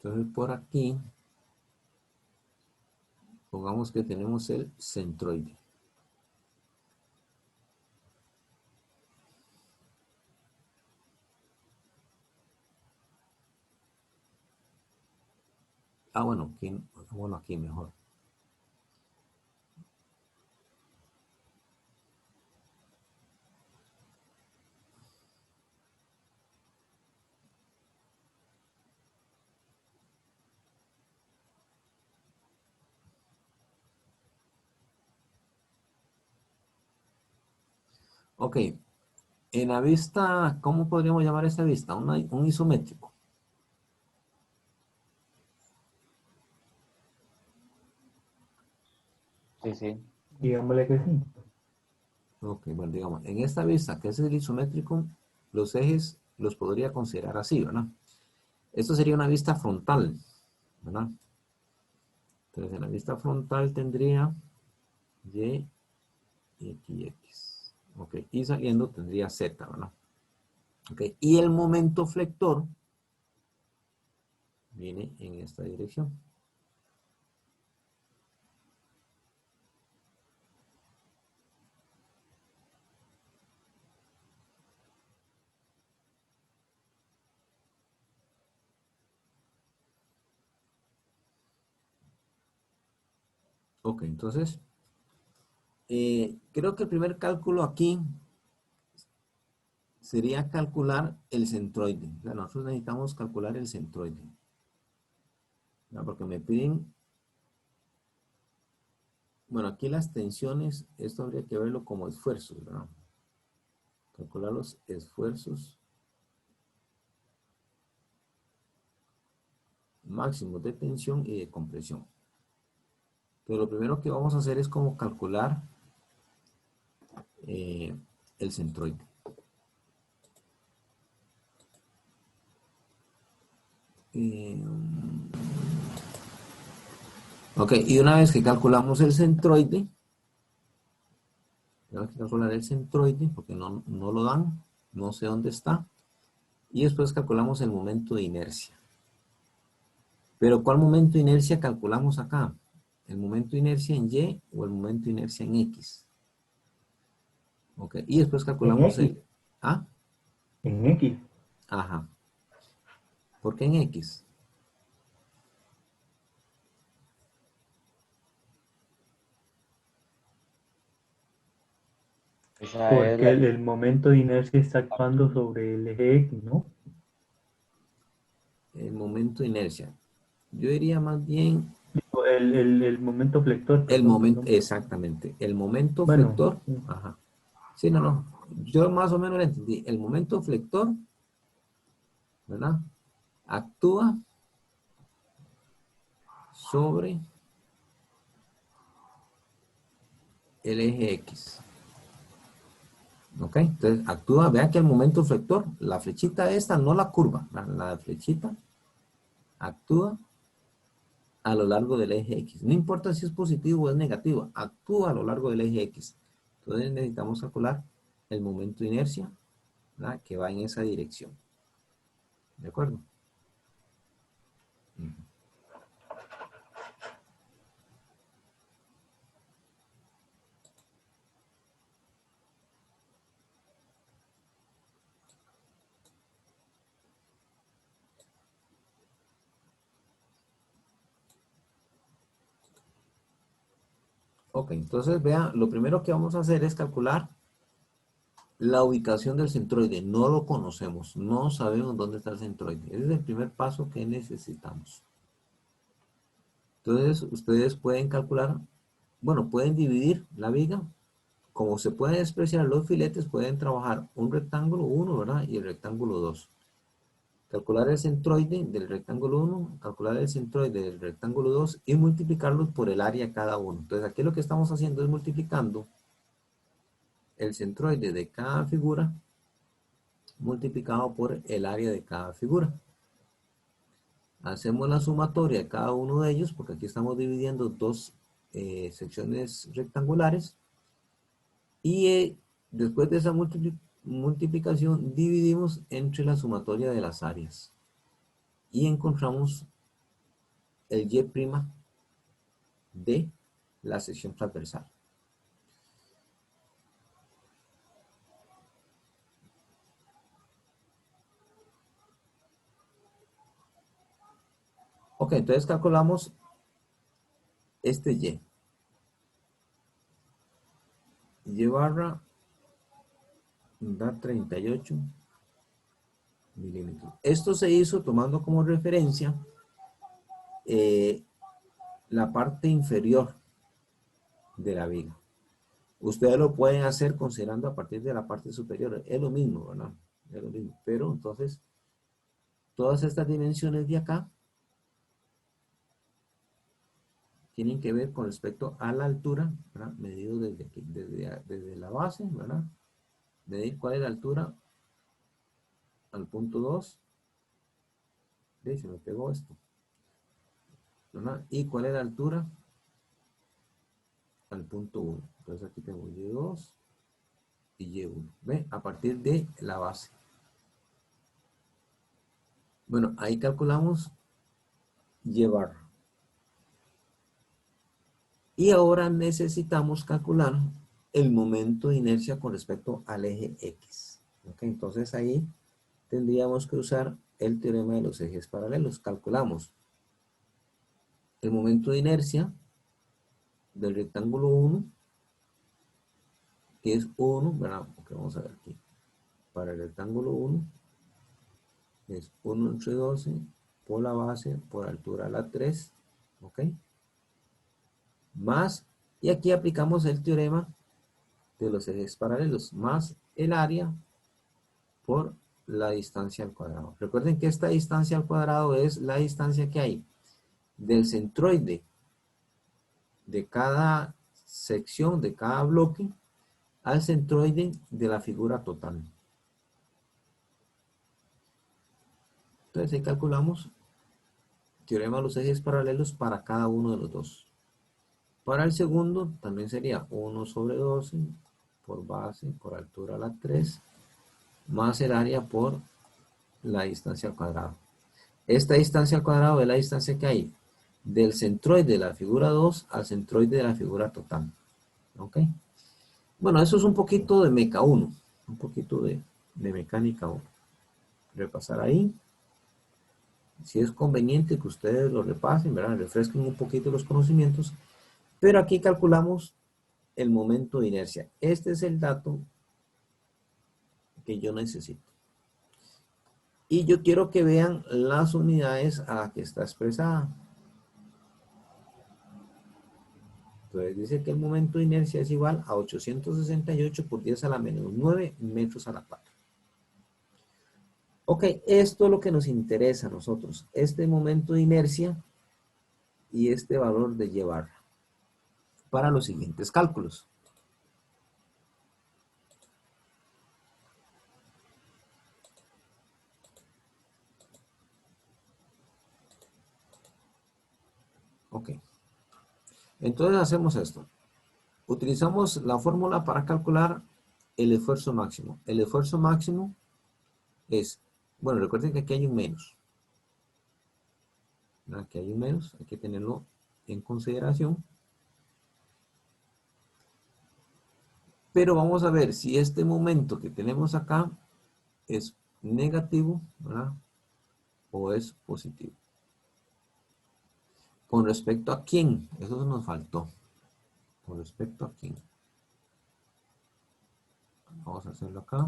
Entonces, por aquí, pongamos que tenemos el centroide. Ah, bueno, aquí mejor. Ok, en la vista, ¿cómo podríamos llamar esta vista? Un isométrico. Sí, sí. Digámosle que sí. Ok, bueno, digamos, en esta vista, que es el isométrico, los ejes los podría considerar así, ¿verdad? Esto sería una vista frontal, ¿verdad? Entonces, en la vista frontal tendría Y y aquí X. Ok, y saliendo tendría Z, ¿verdad? Ok, y el momento flector viene en esta dirección. Ok, entonces, creo que el primer cálculo aquí sería calcular el centroide. O sea, nosotros necesitamos calcular el centroide. ¿Verdad? Porque me piden, bueno, aquí las tensiones, esto habría que verlo como esfuerzos, ¿verdad? Calcular los esfuerzos máximos de tensión y de compresión. Pero lo primero que vamos a hacer es como calcular el centroide. Ok, y una vez que calculamos el centroide, tengo que calcular el centroide porque no lo dan, no sé dónde está. Y después calculamos el momento de inercia. Pero ¿cuál momento de inercia calculamos acá? ¿El momento de inercia en Y o el momento de inercia en X? Ok, y después En calculamos X, el... ¿Ah? en X. Ajá. ¿Por qué en X? Esa es Porque la... el momento de inercia está actuando sobre el eje X, ¿no? El momento de inercia. Yo diría más bien Digo, el momento flector, el perdón, momento, perdón. exactamente, el momento Bueno, flector. Ajá. Sí, no. Yo más o menos lo entendí. El momento flector, ¿verdad? Actúa sobre el eje X. ¿Ok? Entonces actúa, vean que el momento flector, la flechita esta, no la curva, la flechita actúa a lo largo del eje X. No importa si es positivo o es negativo, actúa a lo largo del eje X. Entonces necesitamos calcular el momento de inercia, ¿verdad? Que va en esa dirección. ¿De acuerdo? Uh-huh. Ok, entonces vean, lo primero que vamos a hacer es calcular la ubicación del centroide. No lo conocemos, no sabemos dónde está el centroide. Ese es el primer paso que necesitamos. Entonces, ustedes pueden calcular, bueno, pueden dividir la viga. Como se pueden despreciar los filetes, pueden trabajar un rectángulo 1, ¿verdad? Y el rectángulo 2. Calcular el centroide del rectángulo 1, calcular el centroide del rectángulo 2 y multiplicarlos por el área cada uno. Entonces, aquí lo que estamos haciendo es multiplicando el centroide de cada figura multiplicado por el área de cada figura. Hacemos la sumatoria de cada uno de ellos, porque aquí estamos dividiendo dos secciones rectangulares, y después de esa multiplicación dividimos entre la sumatoria de las áreas y encontramos el Y' de la sección transversal. Ok, entonces calculamos este Y. Y barra da 38 milímetros. Esto se hizo tomando como referencia la parte inferior de la viga. Ustedes lo pueden hacer considerando a partir de la parte superior. Es lo mismo, ¿verdad? Es lo mismo. Pero entonces, todas estas dimensiones de acá tienen que ver con respecto a la altura, ¿verdad? Medido desde aquí, desde la base, ¿verdad? Medir cuál es la altura al punto 2. Se me pegó esto, ¿verdad? Y cuál es la altura al punto 1. Entonces aquí tengo Y2 y Y1. ¿Ve? A partir de la base. Bueno, ahí calculamos Y barra. Y ahora necesitamos calcular el momento de inercia con respecto al eje X. ¿Okay? Entonces ahí tendríamos que usar el teorema de los ejes paralelos. Calculamos el momento de inercia del rectángulo 1, que es 1, ¿verdad? Okay, vamos a ver aquí. Para el rectángulo 1 es 1 entre 12 por la base, por altura a la 3, ¿ok? Más, y aquí aplicamos el teorema de los ejes paralelos, más el área por la distancia al cuadrado. Recuerden que esta distancia al cuadrado es la distancia que hay del centroide de cada sección, de cada bloque, al centroide de la figura total. Entonces ahí calculamos teorema de los ejes paralelos para cada uno de los dos. Para el segundo también sería 1 sobre 12 por base por altura a la 3 más el área por la distancia al cuadrado. Esta distancia al cuadrado es la distancia que hay del centroide de la figura 2 al centroide de la figura total. ¿Ok? Bueno, eso es un poquito de meca 1, un poquito de mecánica 1. Repasar ahí. Si es conveniente que ustedes lo repasen, ¿verdad? Refresquen un poquito los conocimientos. Pero aquí calculamos el momento de inercia. Este es el dato que yo necesito. Y yo quiero que vean las unidades a las que está expresada. Entonces dice que el momento de inercia es igual a 868 por 10 a la menos 9 metros a la 4. Ok, esto es lo que nos interesa a nosotros. Este momento de inercia y este valor de llevar para los siguientes cálculos. Ok. Entonces hacemos esto. Utilizamos la fórmula para calcular el esfuerzo máximo. El esfuerzo máximo es, bueno, recuerden que aquí hay un menos. Aquí hay un menos, hay que tenerlo en consideración. Pero vamos a ver si este momento que tenemos acá es negativo, ¿verdad? O es positivo. ¿Con respecto a quién? Eso nos faltó. ¿Con respecto a quién? Vamos a hacerlo acá.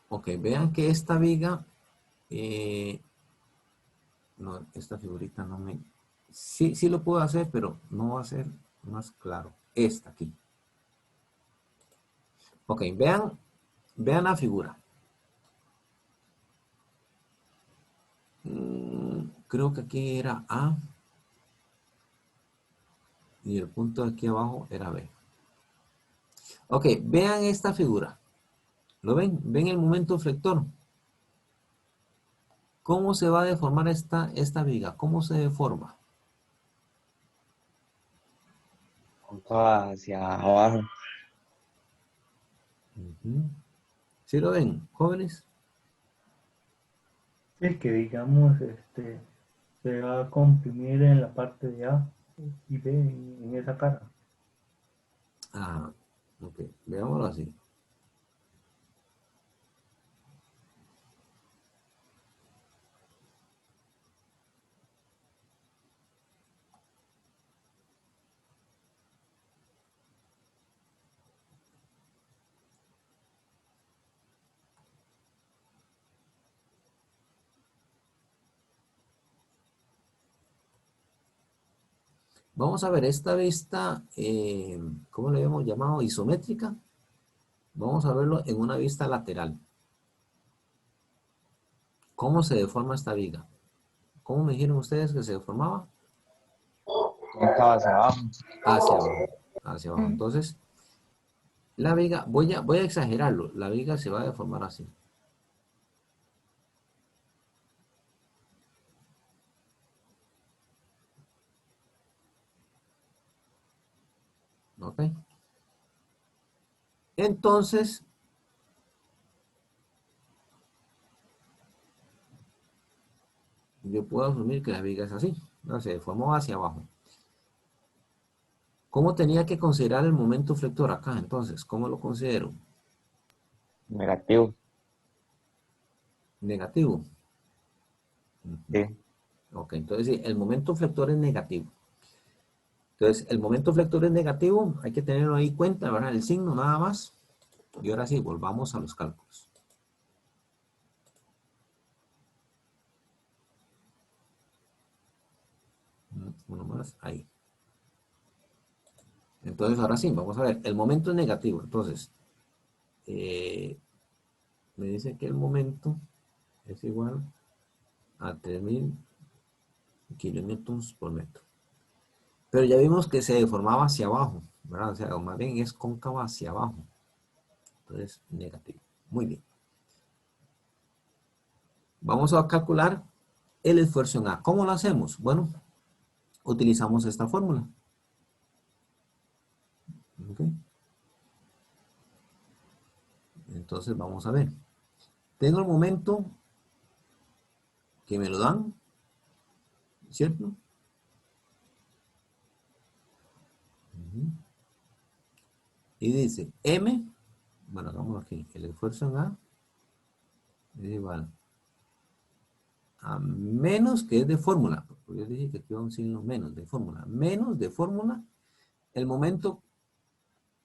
Ok, vean que esta viga, no, esta figurita no me... Sí, sí lo puedo hacer, pero no va a ser más claro. Esta aquí. Ok, vean la figura. Creo que aquí era A. Y el punto de aquí abajo era B. Ok, vean esta figura. ¿Lo ven? ¿Ven el momento flector? ¿Cómo se va a deformar esta viga? ¿Cómo se deforma? Hacia abajo. ¿Sí lo ven, jóvenes? Es que digamos, se va a comprimir en la parte de A y B en esa cara. Ah, ok. Veámoslo así. Vamos a ver esta vista, ¿cómo le habíamos llamado? Isométrica. Vamos a verlo en una vista lateral. ¿Cómo se deforma esta viga? ¿Cómo me dijeron ustedes que se deformaba? Cóncava hacia abajo. Hacia abajo. Hacia abajo. Entonces, la viga, voy a exagerarlo. La viga se va a deformar así. ¿Ok? Entonces, yo puedo asumir que la viga es así. ¿No? Se deformó hacia abajo. ¿Cómo tenía que considerar el momento flector acá? Entonces, ¿cómo lo considero? Negativo. Negativo. Sí. Ok, entonces sí, el momento flector es negativo. Entonces, el momento flector es negativo, hay que tenerlo ahí en cuenta, ¿verdad? El signo nada más. Y ahora sí, volvamos a los cálculos. Uno más, ahí. Entonces, ahora sí, vamos a ver, el momento es negativo. Entonces, me dice que el momento es igual a 3000 kilonewtons por metro. Pero ya vimos que se deformaba hacia abajo, ¿verdad? O sea, más bien es cóncava hacia abajo. Entonces, negativo. Muy bien. Vamos a calcular el esfuerzo en A. ¿Cómo lo hacemos? Bueno, utilizamos esta fórmula. ¿Ok? Entonces vamos a ver. Tengo el momento que me lo dan, ¿cierto? Y dice M, bueno, hagámoslo aquí, el esfuerzo en A es igual a menos, que es de fórmula, porque yo dije que aquí va un signo menos de fórmula, menos de fórmula, el momento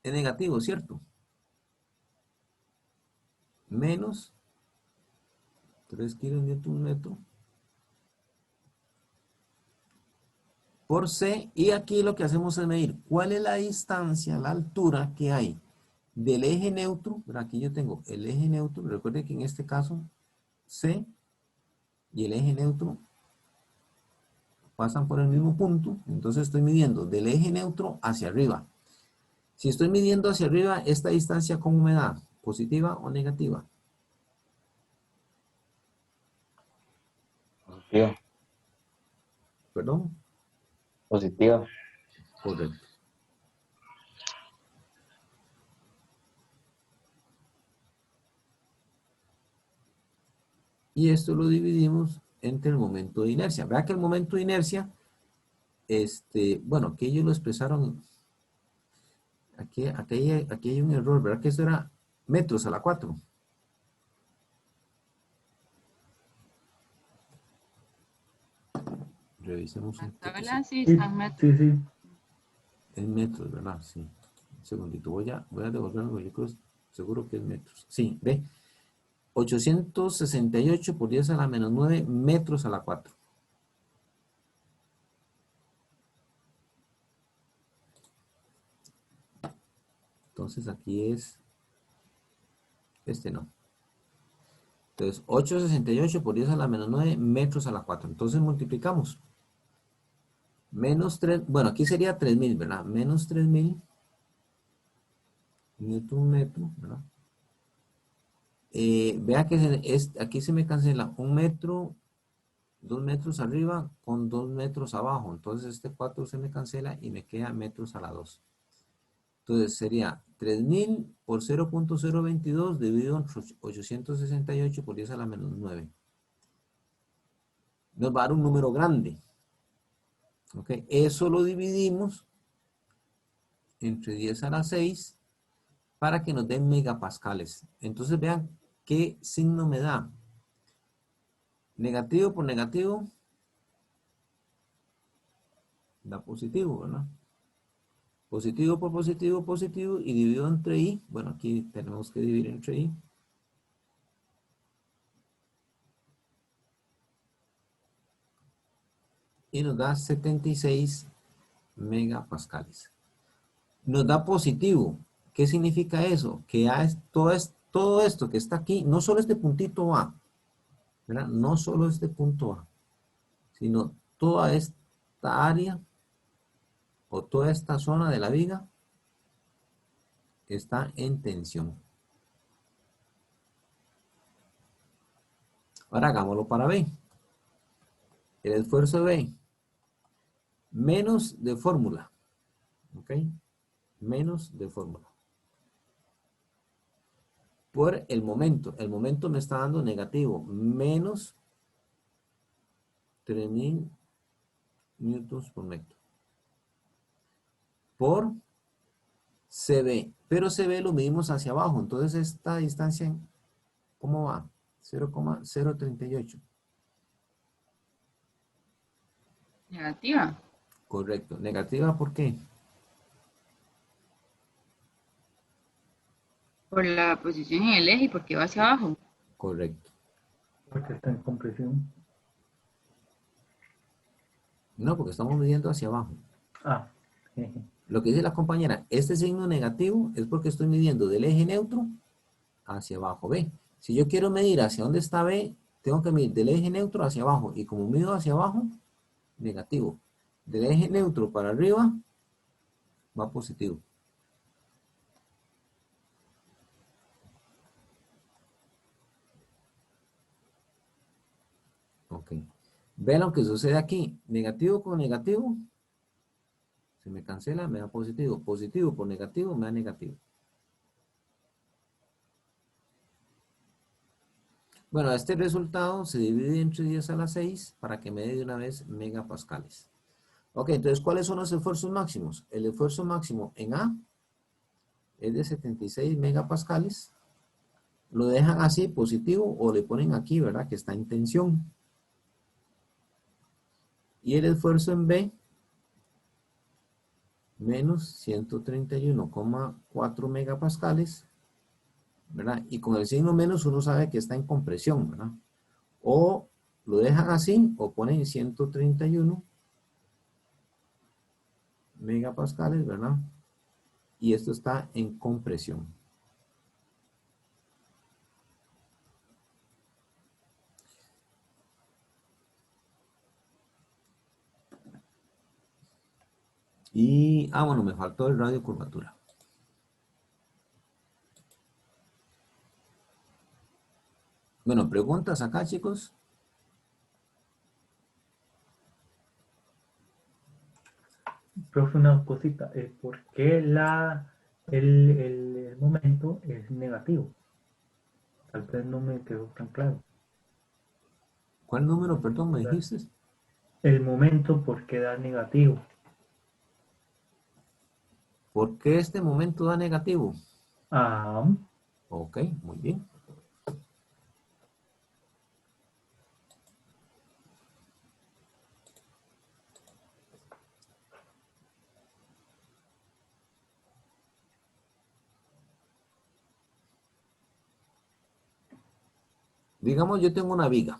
es negativo, ¿cierto? Menos 3 kilonewton metro por C, y aquí lo que hacemos es medir cuál es la distancia, la altura que hay del eje neutro. Pero aquí yo tengo el eje neutro, recuerden que en este caso C y el eje neutro pasan por el mismo punto, entonces estoy midiendo del eje neutro hacia arriba. Si estoy midiendo hacia arriba, esta distancia, ¿cómo me da? ¿Positiva o negativa? Positiva. ¿Perdón? Positiva. Correcto. Y esto lo dividimos entre el momento de inercia. Vea que el momento de inercia, bueno, aquí ellos lo expresaron, aquí hay un error, ¿verdad? Que eso era metros a la 4. Revisemos La un poco. tabla sí Sí, está en metros. sí, sí. En metros, ¿verdad? Sí. Un segundito, voy a devolverlo, porque yo creo, seguro que es metros. Sí, ve. 868 por 10 a la menos 9 metros a la 4. Entonces aquí es, no. Entonces 868 por 10 a la menos 9 metros a la 4. Entonces multiplicamos. Menos 3, bueno, aquí sería 3000, ¿verdad? Menos 3000 newton metro, ¿verdad? Vea que aquí se me cancela 1 metro, 2 metros arriba con 2 metros abajo. Entonces este 4 se me cancela y me queda metros a la 2. Entonces sería 3000 por 0.022 dividido entre 868 por 10 a la menos 9. Nos va a dar un número grande. ¿Ok? Eso lo dividimos entre 10 a la 6 para que nos den megapascales. Entonces vean qué signo me da. Negativo por negativo da positivo, ¿verdad? Positivo por positivo, positivo, y dividido entre I. Bueno, aquí tenemos que dividir entre I. Y nos da 76 megapascales. Nos da positivo. ¿Qué significa eso? Que todo esto que está aquí, no solo este puntito A, ¿verdad? No solo este punto A, sino toda esta área o toda esta zona de la viga está en tensión. Ahora hagámoslo para B. El esfuerzo B menos de fórmula. ¿Ok? Menos de fórmula. Por el momento. El momento me está dando negativo. Menos 3000 newtons por metro. Por CB. Pero CB lo medimos hacia abajo. Entonces esta distancia, ¿cómo va? 0,038. Negativa. Correcto. Negativa, ¿por qué? Por la posición en el eje y porque va hacia abajo. Correcto. Porque está en compresión. No, porque estamos midiendo hacia abajo. Ah, jeje. Lo que dice la compañera, este signo negativo es porque estoy midiendo del eje neutro hacia abajo. B. Si yo quiero medir hacia dónde está B, tengo que medir del eje neutro hacia abajo. Y como mido hacia abajo, negativo. Del eje neutro para arriba, va positivo. Ok. Vean lo que sucede aquí. Negativo con negativo. Se me cancela, me da positivo. Positivo por negativo, me da negativo. Bueno, este resultado se divide entre 10 a la 6 para que me dé de una vez megapascales. Ok, entonces, ¿cuáles son los esfuerzos máximos? El esfuerzo máximo en A es de 76 megapascales. Lo dejan así, positivo, o le ponen aquí, ¿verdad? Que está en tensión. Y el esfuerzo en B, menos 131,4 megapascales, ¿verdad? Y con el signo menos uno sabe que está en compresión, ¿verdad? O lo dejan así, o ponen 131 megapascales, ¿verdad? Y esto está en compresión. Y, bueno, me faltó el radio curvatura. Bueno, preguntas acá, chicos. Profe, una cosita, ¿por qué el momento es negativo? Tal vez no me quedó tan claro. ¿Cuál número, perdón, me dijiste? El momento, ¿por qué da negativo? ¿Por qué este momento da negativo? Ah, Ok, muy bien. Digamos, yo tengo una viga,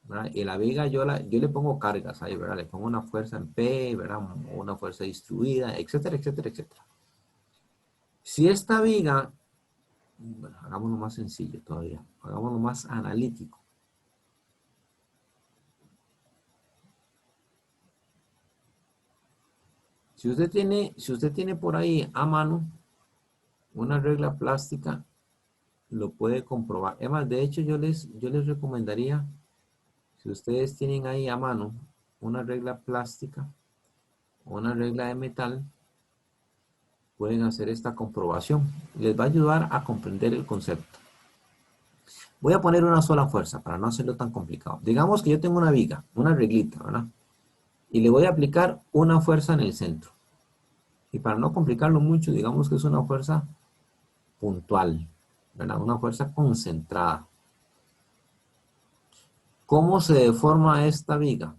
¿verdad? Y la viga yo le pongo cargas ahí, ¿verdad? Le pongo una fuerza en P, ¿verdad? O una fuerza distribuida, etcétera, etcétera, etcétera. Si esta viga, bueno, hagámoslo más sencillo todavía, hagámoslo más analítico. Si usted tiene por ahí a mano una regla plástica, lo puede comprobar. Además, de hecho, yo les recomendaría, si ustedes tienen ahí a mano una regla plástica o una regla de metal, pueden hacer esta comprobación. Les va a ayudar a comprender el concepto. Voy a poner una sola fuerza para no hacerlo tan complicado. Digamos que yo tengo una viga, una reglita, ¿verdad? Y le voy a aplicar una fuerza en el centro. Y para no complicarlo mucho, digamos que es una fuerza puntual, ¿verdad? Una fuerza concentrada. ¿Cómo se deforma esta viga?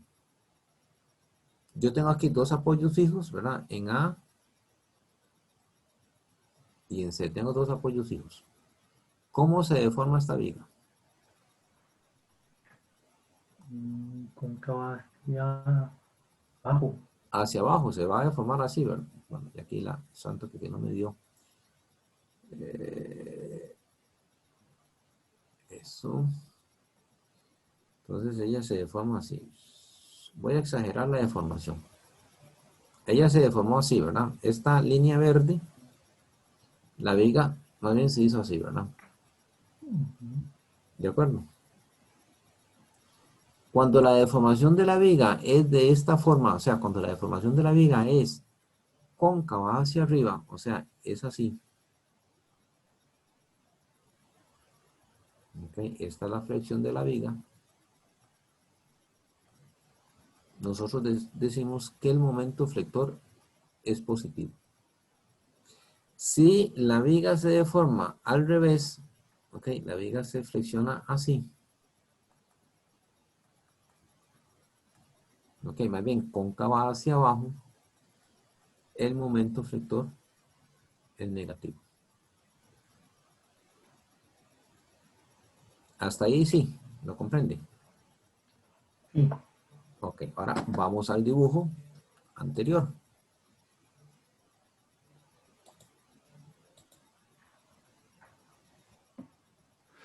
Yo tengo aquí dos apoyos fijos, ¿verdad? En A y en C. Tengo dos apoyos fijos. ¿Cómo se deforma esta viga? cóncava hacia abajo. Hacia abajo, se va a deformar así, ¿verdad? Bueno, y aquí la santo que no me dio. Eso. Entonces ella se deforma así. Voy a exagerar la deformación. Ella se deformó así, ¿verdad? Esta línea verde, la viga, más bien se hizo así, ¿verdad? ¿De acuerdo? Cuando la deformación de la viga es de esta forma, o sea, cuando la deformación de la viga es cóncava hacia arriba, o sea, es así. ¿Ok? Esta es la flexión de la viga. Nosotros decimos que el momento flector es positivo. Si la viga se deforma al revés, ok, la viga se flexiona así. Ok, más bien cóncava hacia abajo, el momento flector es negativo. Hasta ahí sí, ¿lo comprende? Sí. Ok, ahora vamos al dibujo anterior.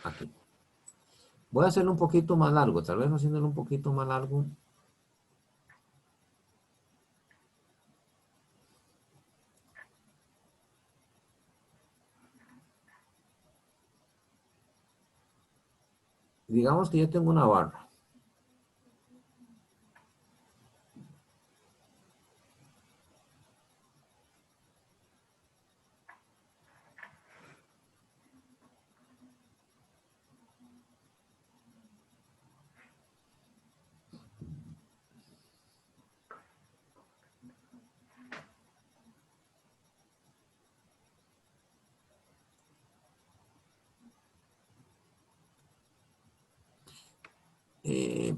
Aquí. Voy a hacerlo un poquito más largo, tal vez haciéndolo un poquito más largo. Digamos que yo tengo una barra.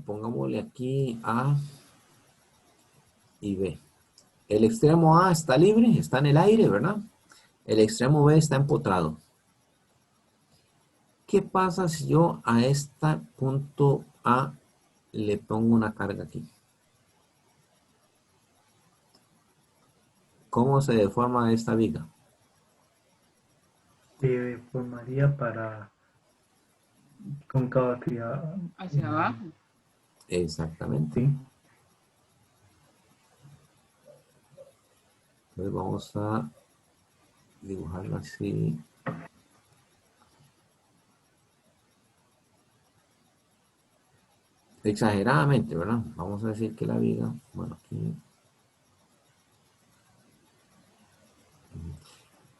pongámosle aquí A y B. El extremo A está libre, está en el aire, ¿verdad? El extremo B está empotrado. ¿Qué pasa si yo a este punto A le pongo una carga aquí? ¿Cómo se deforma esta viga? Se formaría para cóncava hacia, Hacia abajo. Exactamente. sí. Entonces vamos a dibujarlo así. Exageradamente, ¿verdad? Vamos a decir que la viga, bueno, aquí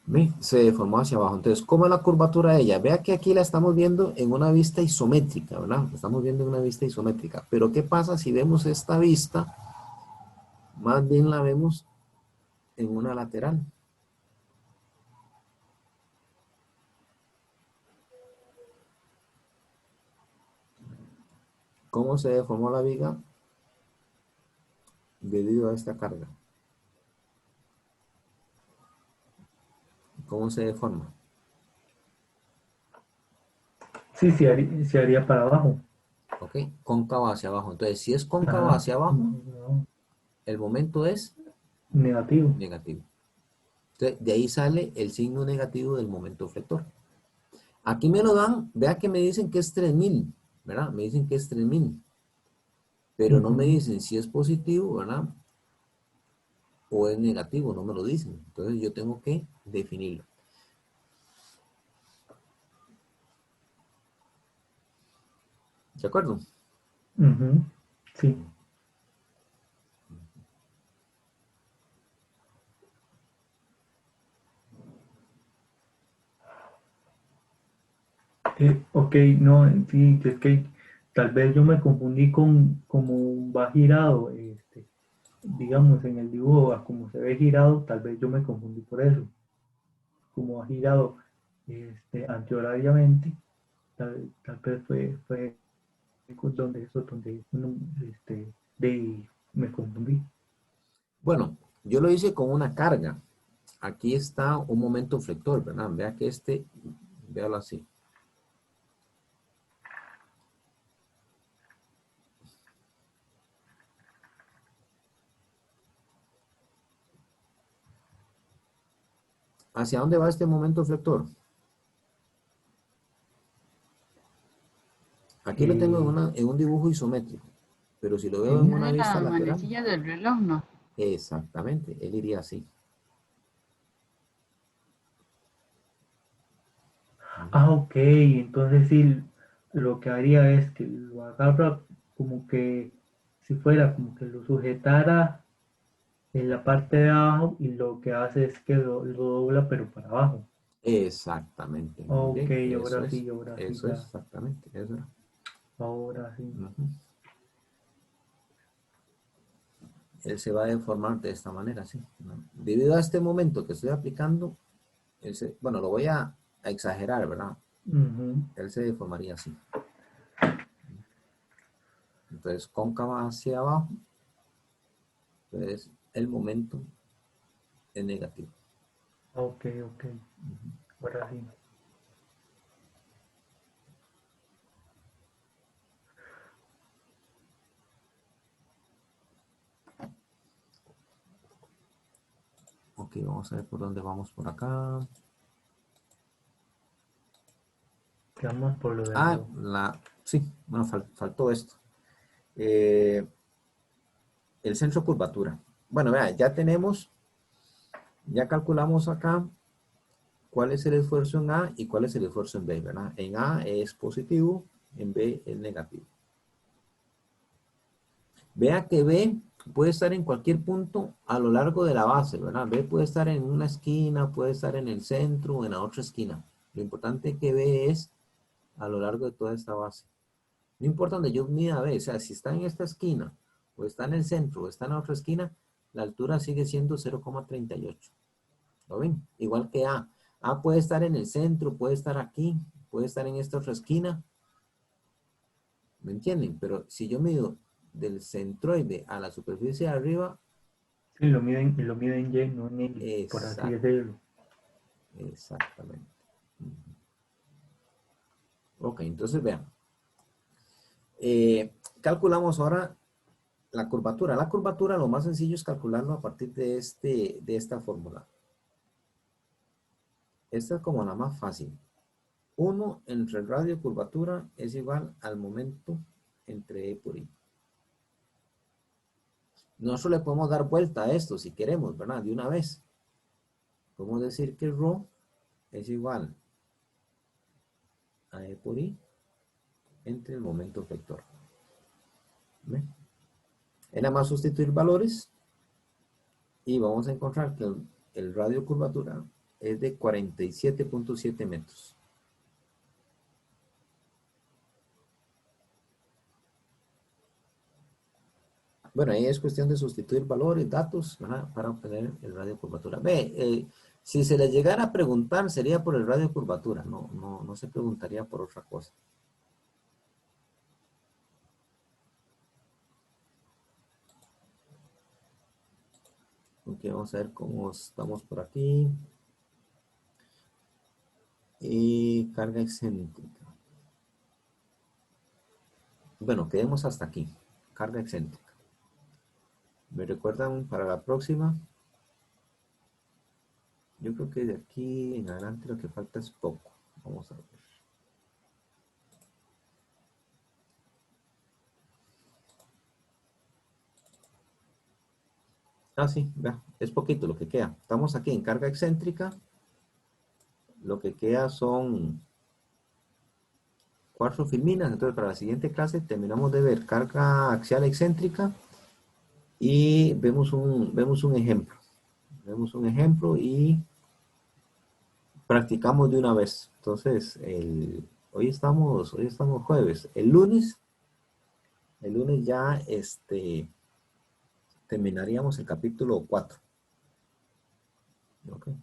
ve, se deformó hacia abajo. Entonces, ¿cómo es la curvatura de ella? Vea que aquí la estamos viendo en una vista isométrica, ¿verdad? La estamos viendo en una vista isométrica. Pero ¿qué pasa si vemos esta vista? Más bien la vemos en una lateral. ¿Cómo se deformó la viga? Debido a esta carga. ¿Cómo se deforma? Sí, se haría para abajo. ¿Ok? Cóncava hacia abajo. Entonces, si es cóncava Ajá. hacia abajo, No, el momento es negativo. negativo. Entonces, de ahí sale el signo negativo del momento flector. Aquí me lo dan, vea que me dicen que es 3000, ¿verdad? Me dicen que es 3000, pero no me Ujú. dicen si es positivo, ¿verdad? O es negativo, no me lo dicen. Entonces yo tengo que definirlo. ¿De acuerdo? Ujú. Sí. Ok, no, sí, es que tal vez yo me confundí con como va girado, digamos, en el dibujo, a como se ve girado, tal vez yo me confundí por eso. Como va girado antihoráriamente, tal vez fue donde eso, donde uno, me confundí. Bueno, yo lo hice con una carga. Aquí está un momento flector, ¿verdad? Vea que véalo así. ¿Hacia dónde va este momento flector? Aquí lo tengo Eh, en un dibujo isométrico, pero si lo veo en sí, una De vista las lateral, manecillas del reloj, ¿no? exactamente, él iría así. ok, entonces sí, lo que haría es que lo agarra como que si fuera como que lo sujetara en la parte de abajo y lo que hace es que lo dobla pero para abajo. Exactamente, muy Ok, bien, ahora sí, eso es ya, exactamente, eso era. ahora sí. Ujú. Él se va a deformar de esta manera, sí, ¿no? Debido a este momento que estoy aplicando, bueno, lo voy a exagerar, ¿verdad? Ujú. Él se deformaría así. Entonces, cóncava hacia abajo, entonces el momento es negativo. Ok, ok, ahora sí. Ok, vamos a ver por dónde vamos por acá. Quedamos por lo del Ah, reloj. sí, bueno, faltó esto. Eh, el centro de curvatura. Bueno, vea, ya calculamos acá cuál es el esfuerzo en A y cuál es el esfuerzo en B, ¿verdad? En A es positivo, en B es negativo. Vea que B puede estar en cualquier punto a lo largo de la base, ¿verdad? B puede estar en una esquina, puede estar en el centro o en la otra esquina. Lo importante que B es a lo largo de toda esta base. No importa donde yo mida B, o sea, si está en esta esquina, o está en el centro, o está en la otra esquina, la altura sigue siendo 0,38. ¿Lo ven? Igual que A. A puede estar en el centro, puede estar aquí, puede estar en esta otra esquina, ¿Me entienden? Pero si yo mido del centroide a la superficie de arriba, Sí, lo miden Y, no en L, por así exacto, decirlo. exactamente. Ok, entonces vean. Calculamos ahora la curvatura. La curvatura lo más sencillo es calcularlo a partir de esta fórmula. Esta es como la más fácil. 1 entre el radio de curvatura es igual al momento entre E por I. Nosotros le podemos dar vuelta a esto si queremos, ¿verdad? De una vez. Podemos decir que ρ es igual a E por I entre el momento vector. ¿Ve? Es nada más sustituir valores y vamos a encontrar que el radio de curvatura es de 47.7 metros. Bueno, ahí es cuestión de sustituir valores, datos, ¿verdad? Para obtener el radio de curvatura. Ve, si se les llegara a preguntar, sería por el radio de curvatura, no se preguntaría por otra cosa. Ok, vamos a ver cómo estamos por aquí. Y carga excéntrica. Bueno, quedemos hasta aquí. Carga excéntrica. ¿Me recuerdan para la próxima? Yo creo que de aquí en adelante lo que falta es poco. Vamos a ver. Ah, sí, vea, es poquito lo que queda. Estamos aquí en carga excéntrica. Lo que queda son 4 filminas. Entonces, para la siguiente clase terminamos de ver carga axial excéntrica y vemos un ejemplo. Vemos un ejemplo y practicamos de una vez. Entonces, hoy estamos jueves. El lunes ya terminaríamos el capítulo 4. Okay.